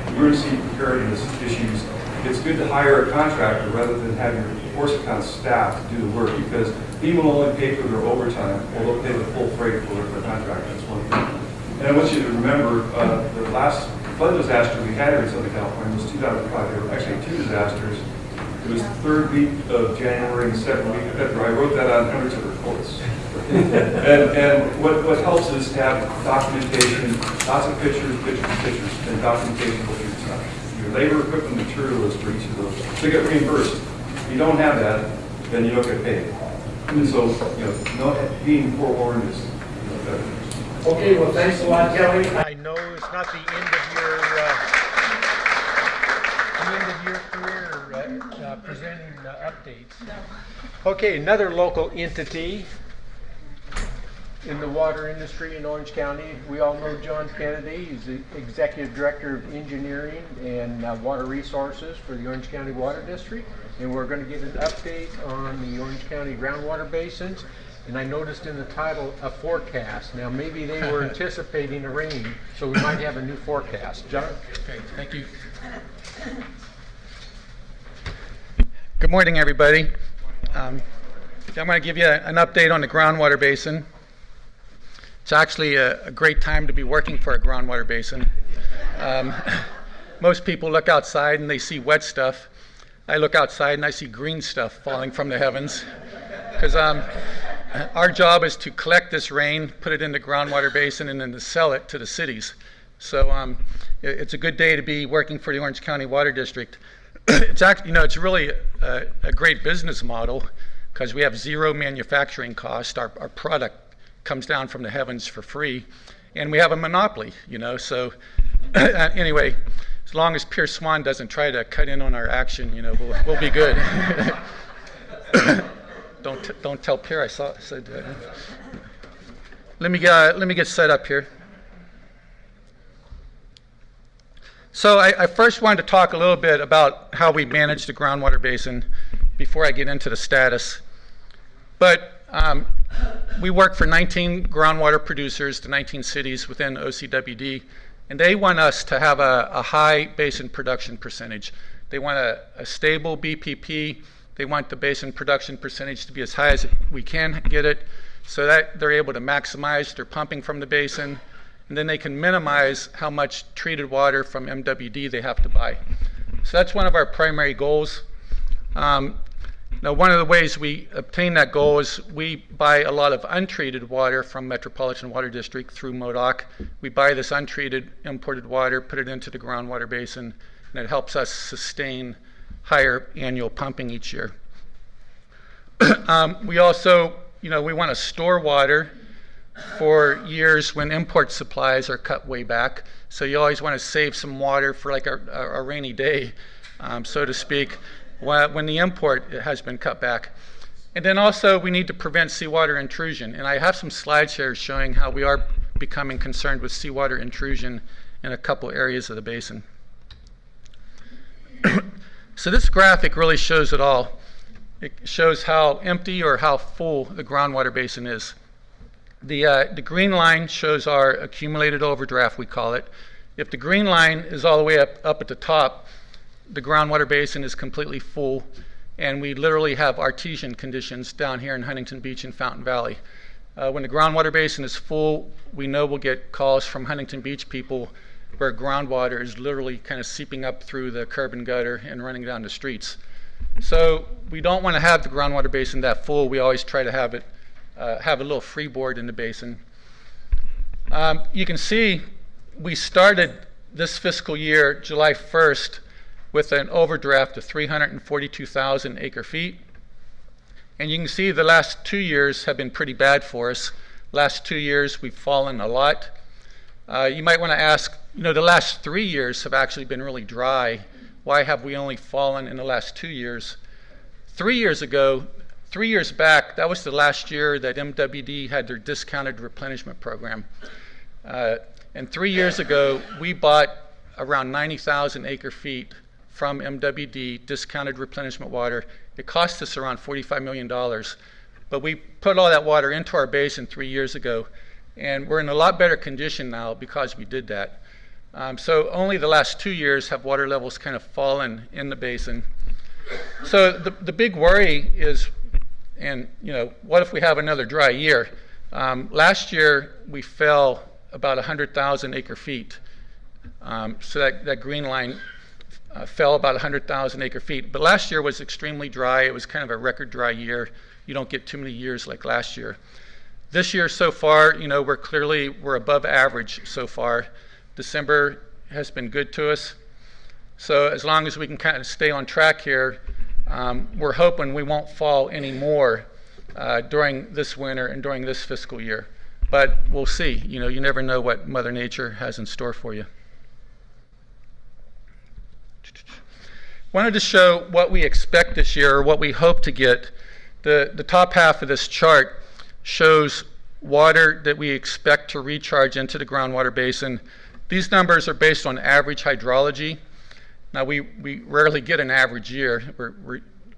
emergency preparedness issues, it's good to hire a contractor rather than have your force account staff to do the work, because FEMA will only pay for their overtime, or they'll pay the full freight for the contractor. That's one thing. And I want you to remember the last flood disaster we had here in Southern California was 2005. There were actually 2 disasters. It was the 3rd week of January and the 2nd week of February. I wrote that on hundreds of reports. and what helps is to have documentation, lots of pictures, and documentation of what you're doing. Your labor, equipment, materials for each of those. To get reimbursed. If you don't have that, then you don't get paid. And so, being forewarned is better. Okay, well, thanks a lot, Kelly. I know it's not the end of your career presenting updates. No. Okay, another local entity in the water industry in Orange County. We all know John Kennedy. He's the Executive Director of Engineering and Water Resources for the Orange County Water District. And we're going to get an update on the Orange County groundwater basins. And I noticed in the title, a forecast. Now, maybe they were anticipating a rain, so we might have a new forecast. John? Okay, thank you. Good morning, everybody. I'm going to give you an update on the groundwater basin. It's actually a great time to be working for a groundwater basin. Most people look outside and they see wet stuff. I look outside and I see green stuff falling from the heavens. Because our job is to collect this rain, put it in the groundwater basin, and then to sell it to the cities. So it's a good day to be working for the Orange County Water District. It's actually, it's really a great business model, because we have zero manufacturing cost. Our product comes down from the heavens for free, and we have a monopoly. So anyway, as long as Pierce Swan doesn't try to cut in on our action, we'll be good. Don't tell Pierre I said that. Let me get set up here. So I first wanted to talk a little bit about how we manage the groundwater basin before I get into the status. But we work for 19 groundwater producers to 19 cities within OCWD, and they want us to have a high basin production percentage. They want a stable BPP. They want the basin production percentage to be as high as we can get it, so that they're able to maximize their pumping from the basin, and then they can minimize how much treated water from MWD they have to buy. So that's one of our primary goals. Now, one of the ways we obtain that goal is we buy a lot of untreated water from Metropolitan Water District through MWDOC. We buy this untreated imported water, put it into the groundwater basin, and it helps us sustain higher annual pumping each year. We also, we want to store water for years when import supplies are cut way back. So you always want to save some water for like a rainy day, so to speak, when the import has been cut back. And then also we need to prevent seawater intrusion. And I have some slides here showing how we are becoming concerned with seawater intrusion in a couple areas of the basin. So this graphic really shows it all. It shows how empty or how full the groundwater basin is. The green line shows our accumulated overdraft, we call it. If the green line is all the way up at the top, the groundwater basin is completely full. and we literally have artesian conditions down here in Huntington Beach and Fountain Valley. When the groundwater basin is full, we know we'll get calls from Huntington Beach people where groundwater is literally kind of seeping up through the curb and gutter and running down the streets. So we don't want to have the groundwater basin that full. We always try to have it have a little freeboard in the basin. You can see we started this fiscal year, July 1st, with an overdraft of 342,000 acre feet. And you can see the last 2 years have been pretty bad for us. Last 2 years we've fallen a lot. You might want to ask, the last 3 years have actually been really dry. Why have we only fallen in the last 2 years? 3 years ago, 3 years back, that was the last year that MWD had their discounted replenishment program. And 3 years ago, we bought around 90,000 acre feet from MWD, discounted replenishment water. It cost us around $45 million. But we put all that water into our basin 3 years ago, and we're in a lot better condition now because we did that. So only the last 2 years have water levels kind of fallen in the basin. So the big worry is, what if we have another dry year? Last year, we fell about 100,000 acre feet. So that green line fell about 100,000 acre feet. But last year was extremely dry. It was kind of a record dry year. You don't get too many years like last year. This year so far, we're above average so far. December has been good to us. So as long as we can kind of stay on track here, we're hoping we won't fall any more during this winter and during this fiscal year. But we'll see. You never know what Mother Nature has in store for you. Wanted to show what we expect this year, or what we hope to get. The top half of this chart shows water that we expect to recharge into the groundwater basin. These numbers are based on average hydrology. Now, we rarely get an average year.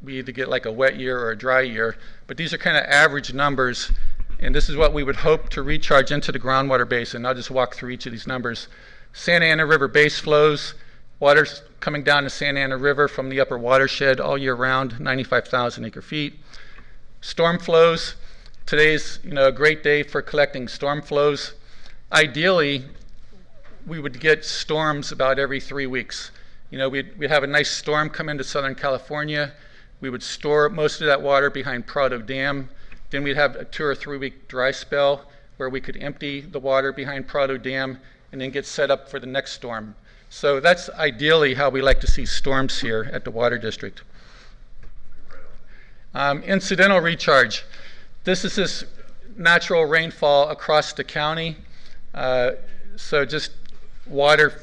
We either get like a wet year or a dry year, but these are kind of average numbers, and this is what we would hope to recharge into the groundwater basin. I'll just walk through each of these numbers. Santa Ana River base flows, water's coming down the Santa Ana River from the upper watershed all year round, 95,000 acre feet. Storm flows, today's a great day for collecting storm flows. Ideally, we would get storms about every 3 weeks. We'd have a nice storm come into Southern California. We would store most of that water behind Prado Dam. Then we'd have a 2 or 3 week dry spell where we could empty the water behind Prado Dam and then get set up for the next storm. So that's ideally how we like to see storms here at the Water District. Incidental recharge. This is this natural rainfall across the county. So just water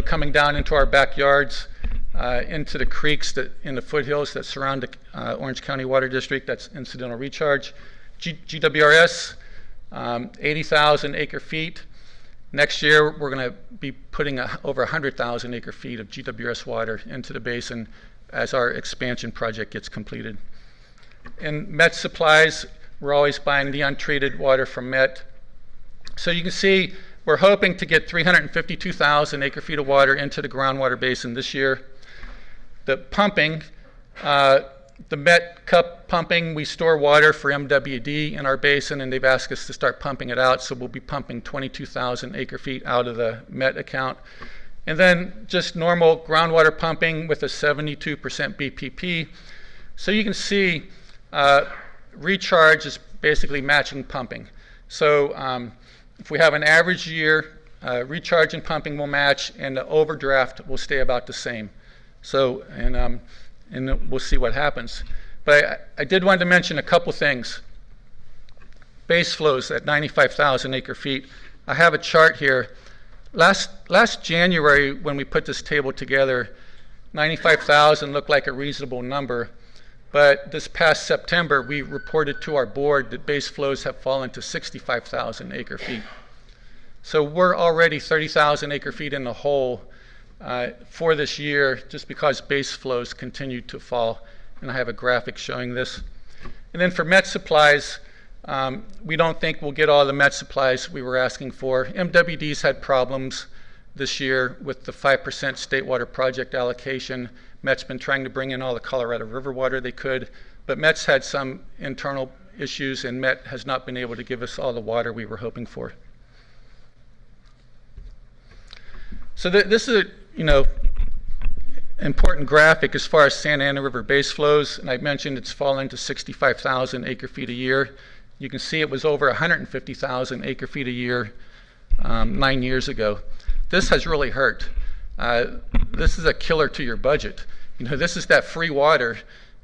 coming down into our backyards, into the creeks in the foothills that surround the Orange County Water District. That's incidental recharge. GWRS, 80,000 acre feet. Next year, we're going to be putting over 100,000 acre feet of GWRS water into the basin as our expansion project gets completed. In Met supplies, we're always buying the untreated water from Met. So you can see we're hoping to get 352,000 acre feet of water into the groundwater basin this year. The pumping, the Met cup pumping, we store water for MWD in our basin, and they've asked us to start pumping it out, so we'll be pumping 22,000 acre feet out of the Met account. And then just normal groundwater pumping with a 72% BPP. So you can see recharge is basically matching pumping. So if we have an average year, recharge and pumping will match, and the overdraft will stay about the same. So, and we'll see what happens. But I did want to mention a couple things. Base flows at 95,000 acre feet. I have a chart here. Last January, when we put this table together, 95,000 looked like a reasonable number. But this past September, we reported to our board that base flows have fallen to 65,000 acre feet. So we're already 30,000 acre feet in the hole for this year, just because base flows continue to fall. And I have a graphic showing this. And then for Met supplies, we don't think we'll get all the Met supplies we were asking for. MWD's had problems. this year with the 5% state water project allocation. Met's been trying to bring in all the Colorado River water they could, but Met's had some internal issues, and Met has not been able to give us all the water we were hoping for. So this is a important graphic as far as Santa Ana River base flows, and I mentioned it's fallen to 65,000 acre feet a year. You can see it was over 150,000 acre feet a year 9 years ago. This has really hurt. This is a killer to your budget. This is that free water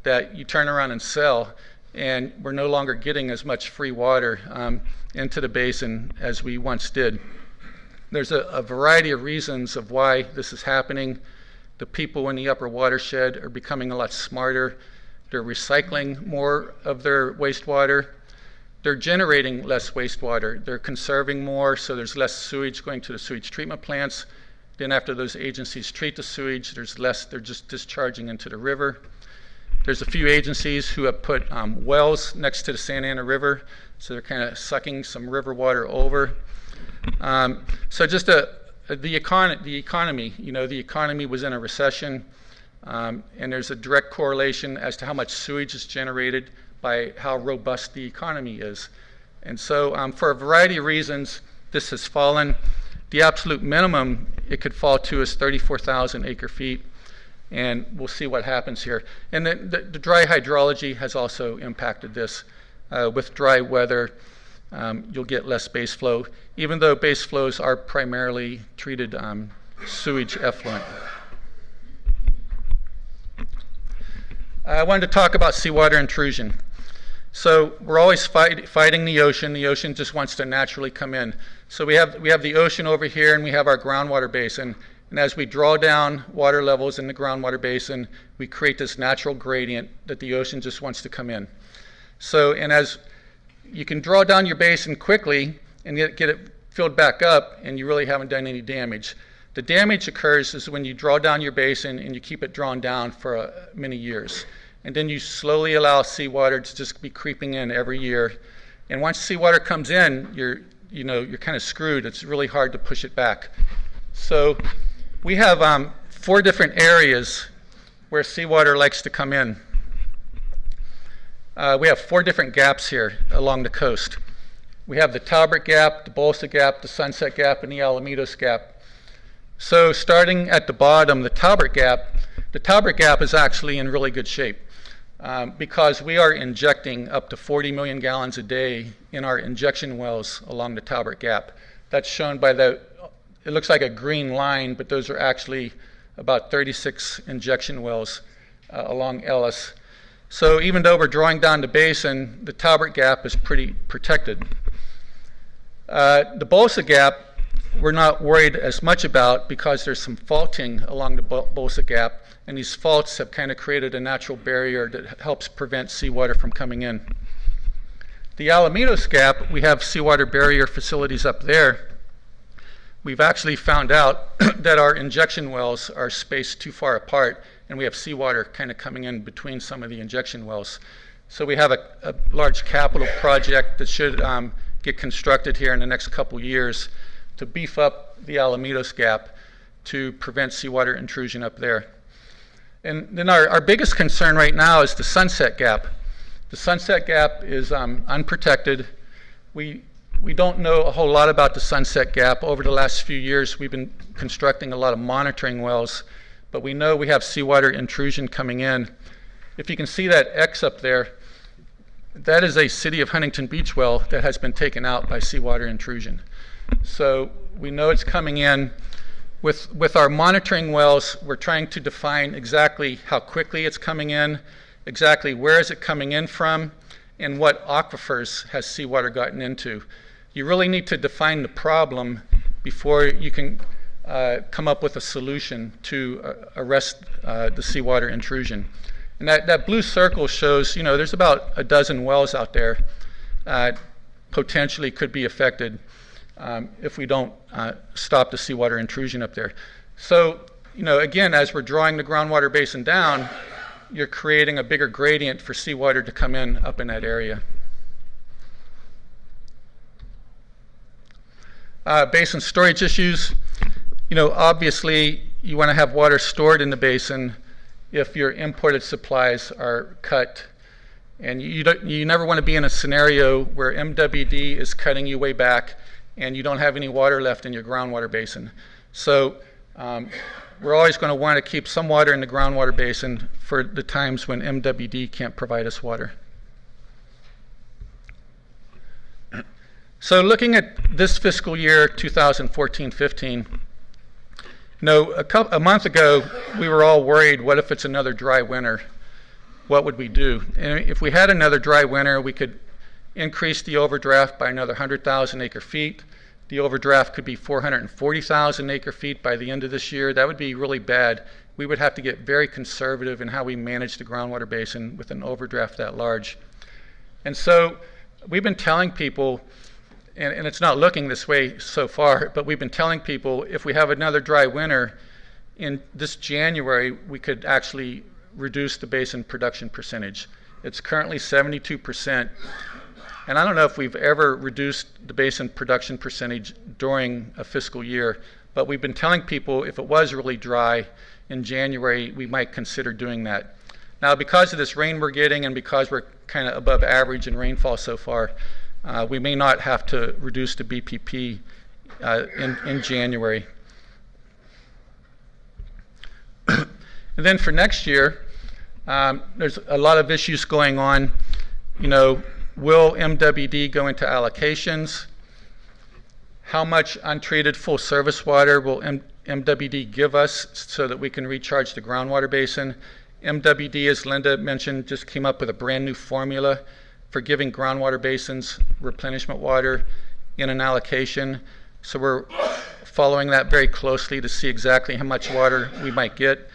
that you turn around and sell, and we're no longer getting as much free water into the basin as we once did. There's a variety of reasons of why this is happening. The people in the upper watershed are becoming a lot smarter. They're recycling more of their wastewater. They're generating less wastewater. They're conserving more, so there's less sewage going to the sewage treatment plants. Then after those agencies treat the sewage, there's less, they're just discharging into the river. There's a few agencies who have put wells next to the Santa Ana River, so they're kind of sucking some river water over. So just the economy, the economy was in a recession, and there's a direct correlation as to how much sewage is generated by how robust the economy is. And so for a variety of reasons, this has fallen. The absolute minimum it could fall to is 34,000 acre feet, and we'll see what happens here. And the dry hydrology has also impacted this. With dry weather, you'll get less base flow, even though base flows are primarily treated sewage effluent. I wanted to talk about seawater intrusion. So we're always fighting the ocean. The ocean just wants to naturally come in. So we have the ocean over here, and we have our groundwater basin. And as we draw down water levels in the groundwater basin, we create this natural gradient that the ocean just wants to come in. So, and as you can draw down your basin quickly and get it filled back up, and you really haven't done any damage. The damage occurs is when you draw down your basin and you keep it drawn down for many years. And then you slowly allow seawater to just be creeping in every year. And once seawater comes in, you're kind of screwed. It's really hard to push it back. So we have 4 different areas where seawater likes to come in. We have 4 different gaps here along the coast. We have the Talbert Gap, the Bolsa Gap, the Sunset Gap, and the Alamitos Gap. So starting at the bottom, the Talbert Gap is actually in really good shape because we are injecting up to 40 million gallons a day in our injection wells along the Talbert Gap. That's shown by it looks like a green line, but those are actually about 36 injection wells along Ellis. So even though we're drawing down the basin, the Talbert Gap is pretty protected. The Bolsa Gap, we're not worried as much about because there's some faulting along the Bolsa Gap, and these faults have kind of created a natural barrier that helps prevent seawater from coming in. The Alamitos Gap, we have seawater barrier facilities up there. We've actually found out that our injection wells are spaced too far apart, and we have seawater kind of coming in between some of the injection wells. So we have a large capital project that should get constructed here in the next couple years to beef up the Alamitos Gap to prevent seawater intrusion up there. And then our biggest concern right now is the Sunset Gap. The Sunset Gap is unprotected. We don't know a whole lot about the Sunset Gap. Over the last few years, we've been constructing a lot of monitoring wells, but we know we have seawater intrusion coming in. If you can see that X up there, that is a City of Huntington Beach well that has been taken out by seawater intrusion. So we know it's coming in. With our monitoring wells, we're trying to define exactly how quickly it's coming in, exactly where is it coming in from, and what aquifers has seawater gotten into. You really need to define the problem before you can come up with a solution to arrest the seawater intrusion. And that blue circle shows, there's about a dozen wells out there potentially could be affected if we don't stop the seawater intrusion up there. So, again, as we're drawing the groundwater basin down, you're creating a bigger gradient for seawater to come in up in that area. Basin storage issues. Obviously you want to have water stored in the basin if your imported supplies are cut. And you never want to be in a scenario where MWD is cutting you way back and you don't have any water left in your groundwater basin. So we're always going to want to keep some water in the groundwater basin for the times when MWD can't provide us water. So looking at this fiscal year, 2014-15, a month ago we were all worried, what if it's another dry winter? What would we do? And if we had another dry winter, we could increase the overdraft by another 100,000 acre feet. The overdraft could be 440,000 acre feet by the end of this year. That would be really bad. We would have to get very conservative in how we manage the groundwater basin with an overdraft that large. And so we've been telling people, and it's not looking this way so far, but we've been telling people if we have another dry winter in this January, we could actually reduce the basin production percentage. It's currently 72%. And I don't know if we've ever reduced the basin production percentage during a fiscal year, but we've been telling people if it was really dry in January, we might consider doing that. Now, because of this rain we're getting and because we're kind of above average in rainfall so far, we may not have to reduce the BPP in January. And then for next year, there's a lot of issues going on. Will MWD go into allocations? How much untreated full service water will MWD give us so that we can recharge the groundwater basin? MWD, as Linda mentioned, just came up with a brand new formula for giving groundwater basins replenishment water in an allocation. So we're following that very closely to see exactly how much water we might get.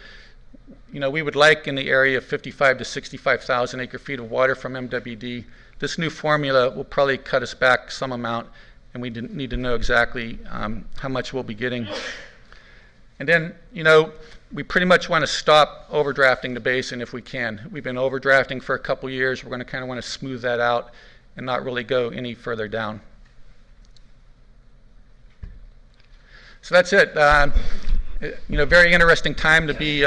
We would like in the area of 55 to 65,000 acre feet of water from MWD. This new formula will probably cut us back some amount, and we need to know exactly how much we'll be getting. And then, we pretty much want to stop overdrafting the basin if we can. We've been overdrafting for a couple years. We're going to kind of want to smooth that out and not really go any further down. So that's it. Very interesting time to be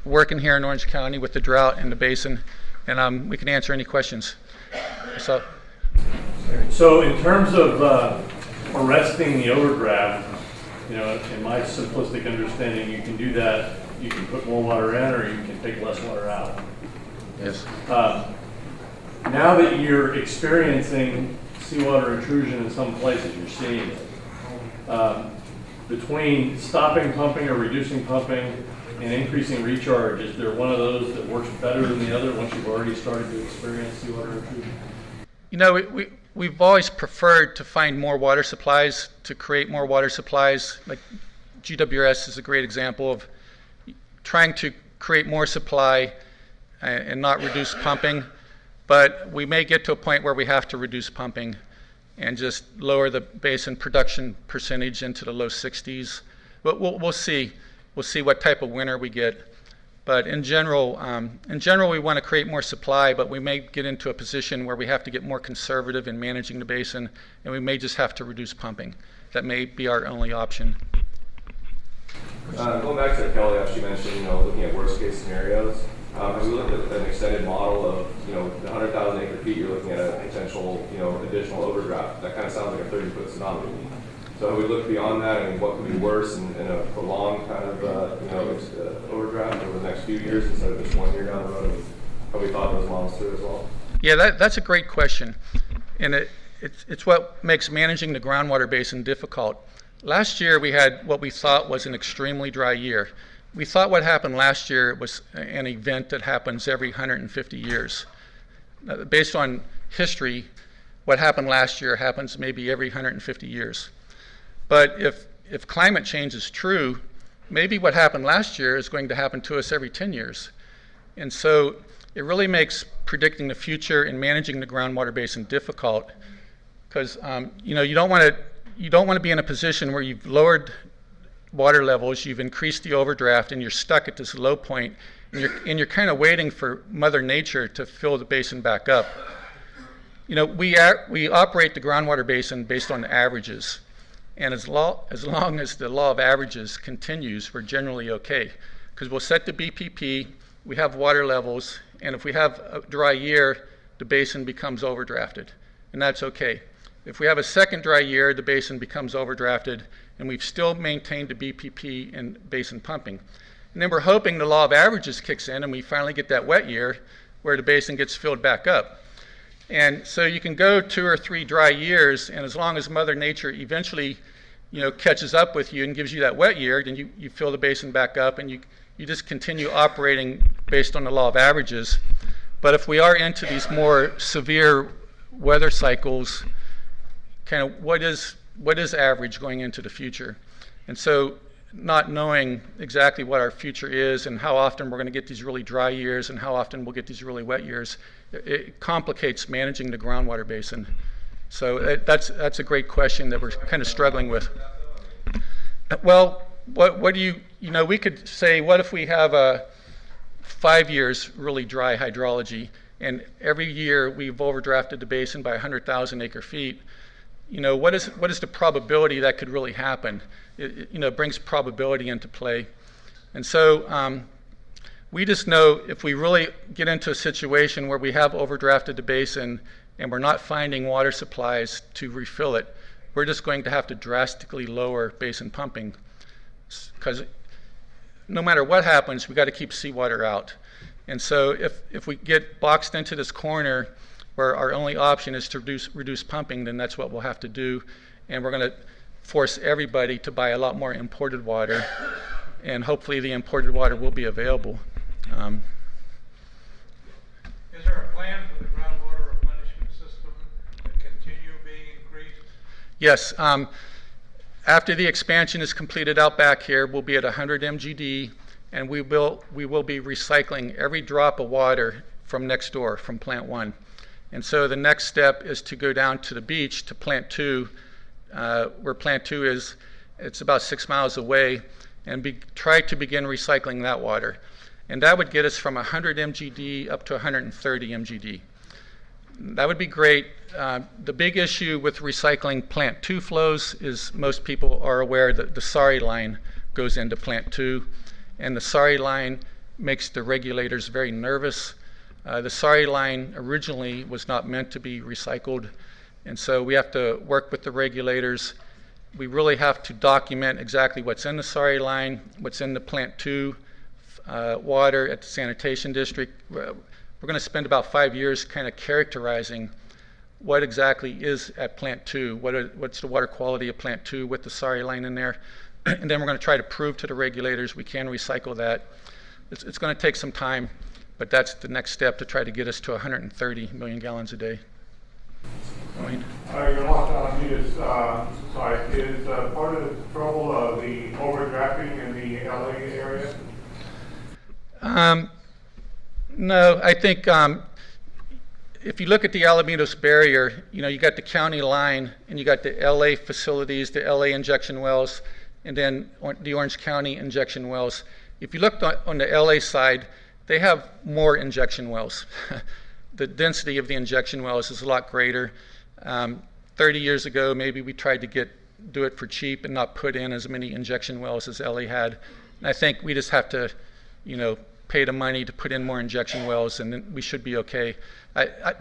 working here in Orange County with the drought and the basin, and we can answer any questions. So in terms of arresting the overdraft, in my simplistic understanding, you can do that. You can put more water in, or you can take less water out. Yes. Now that you're experiencing seawater intrusion in some places, you're seeing it. Between stopping pumping or reducing pumping and increasing recharge, is there one of those that works better than the other once you've already started to experience seawater intrusion? We've always preferred to find more water supplies, to create more water supplies. Like GWS is a great example of trying to create more supply and not reduce pumping. But we may get to a point where we have to reduce pumping and just lower the basin production percentage into the low 60s. But we'll see. We'll see what type of winter we get. But in general, we want to create more supply, but we may get into a position where we have to get more conservative in managing the basin, and we may just have to reduce pumping. That may be our only option. Going back to Kelly, as she mentioned, looking at worst case scenarios, have we looked at an extended model of, the 100,000 acre feet, you're looking at a potential, additional overdraft. That kind of sounds like a 30-foot tsunami. So have we looked beyond that? I mean, what could be worse in a prolonged kind of, overdraft over the next few years instead of just 1 year down the road? Have we thought those models through as well? Yeah, that's a great question. And it's what makes managing the groundwater basin difficult. Last year we had what we thought was an extremely dry year. We thought what happened last year was an event that happens every 150 years. Based on history, what happened last year happens maybe every 150 years. But if climate change is true, maybe what happened last year is going to happen to us every 10 years. And so it really makes predicting the future and managing the groundwater basin difficult, because you don't want to be in a position where you've lowered water levels, you've increased the overdraft, and you're stuck at this low point, and you're kind of waiting for Mother Nature to fill the basin back up. We operate the groundwater basin based on averages. And as long as the law of averages continues, we're generally okay. Because we'll set the BPP, we have water levels, and if we have a dry year, the basin becomes overdrafted, and that's okay. If we have a second dry year, the basin becomes overdrafted, and we've still maintained the BPP in basin pumping. And then we're hoping the law of averages kicks in, and we finally get that wet year where the basin gets filled back up. And so you can go 2 or 3 dry years, and as long as Mother Nature eventually, catches up with you and gives you that wet year, then you fill the basin back up, and you just continue operating based on the law of averages. But if we are into these more severe weather cycles, kind of what is average going into the future? And so not knowing exactly what our future is and how often we're going to get these really dry years and how often we'll get these really wet years, it complicates managing the groundwater basin. So that's a great question that we're kind of struggling with. Well, what do we could say, what if we have 5 years really dry hydrology, and every year we've overdrafted the basin by 100,000 acre feet? What is the probability that could really happen? It brings probability into play. And so we just know if we really get into a situation where we have overdrafted the basin and we're not finding water supplies to refill it, we're just going to have to drastically lower basin pumping. Because no matter what happens, we've got to keep seawater out. And so if we get boxed into this corner where our only option is to reduce pumping, then that's what we'll have to do. And we're going to force everybody to buy a lot more imported water, and hopefully the imported water will be available. Is there a plan for the groundwater replenishment system to continue being increased? Yes. After the expansion is completed out back here, we'll be at 100 MGD, and we will be recycling every drop of water from next door, from Plant 1. And so the next step is to go down to the beach to Plant 2, where Plant 2 is. It's about 6 miles away, and try to begin recycling that water. And that would get us from 100 MGD up to 130 MGD. That would be great. The big issue with recycling Plant 2 flows is most people are aware that the SARI line goes into Plant 2, and the SARI line makes the regulators very nervous. The SARI line originally was not meant to be recycled, and so we have to work with the regulators. We really have to document exactly what's in the SARI line, what's in the Plant 2 water at the sanitation district. We're going to spend about 5 years kind of characterizing what exactly is at Plant 2, what's the water quality of Plant 2 with the SARI line in there, and then we're going to try to prove to the regulators we can recycle that. It's going to take some time, but that's the next step to try to get us to 130 million gallons a day. Wayne? Your Los Alamitos site is part of the trouble the overdrafting in the LA area? No, I think if you look at the Alamitos barrier, you got the county line and you got the LA facilities, the LA injection wells, and then the Orange County injection wells. If you look on the LA side, they have more injection wells. The density of the injection wells is a lot greater. 30 years ago, maybe we tried to do it for cheap and not put in as many injection wells as LA had. And I think we just have to, pay the money to put in more injection wells, and then we should be okay.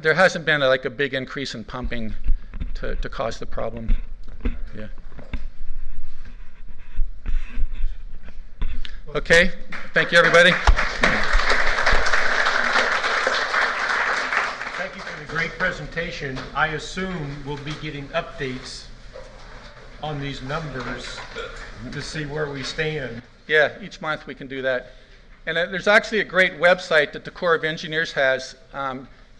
There hasn't been a big increase in pumping to cause the problem. Yeah. Okay. Thank you, everybody. Thank you for the great presentation. I assume we'll be getting updates on these numbers to see where we stand. Yeah, each month we can do that. And there's actually a great website that the Corps of Engineers has.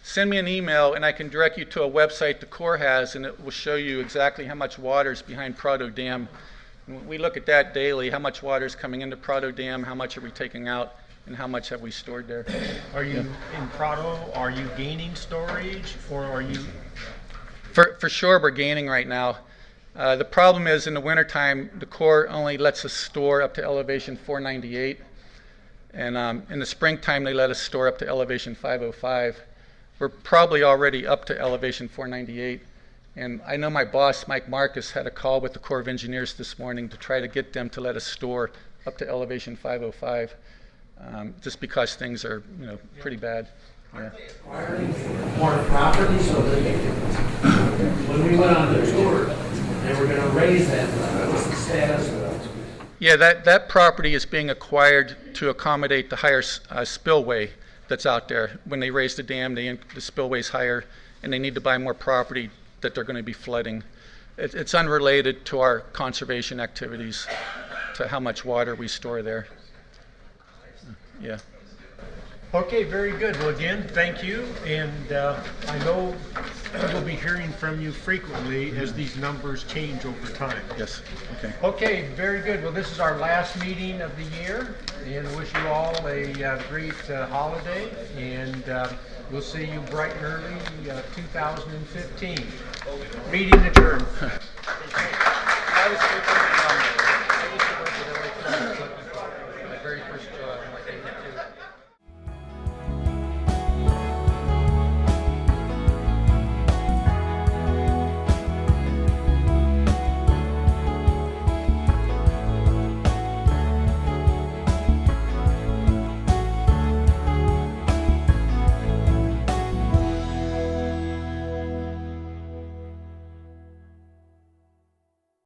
Send me an email and I can direct you to a website the Corps has, and it will show you exactly how much water is behind Prado Dam. And we look at that daily, how much water is coming into Prado Dam, how much are we taking out, and how much have we stored there. Are you in Prado, are you gaining storage, or are you? For sure we're gaining right now. The problem is in the wintertime, the Corps only lets us store up to elevation 498. And in the springtime, they let us store up to elevation 505. We're probably already up to elevation 498. And I know my boss, Mike Marcus, had a call with the Corps of Engineers this morning to try to get them to let us store up to elevation 505, just because things are, pretty bad. Yeah. More property so that they can, when we went on the tour, they were going to raise that. What's the status of that? Yeah, that property is being acquired to accommodate the higher spillway that's out there. When they raise the dam, the spillway's higher, and they need to buy more property that they're going to be flooding. It's unrelated to our conservation activities, to how much water we store there. Yeah. Okay, very good. Well, again, thank you. And I know we'll be hearing from you frequently as these numbers change over time. Yes. Okay. Okay, very good. Well, this is our last meeting of the year, and wish you all a great holiday. And we'll see you bright and early 2015. Meeting adjourned.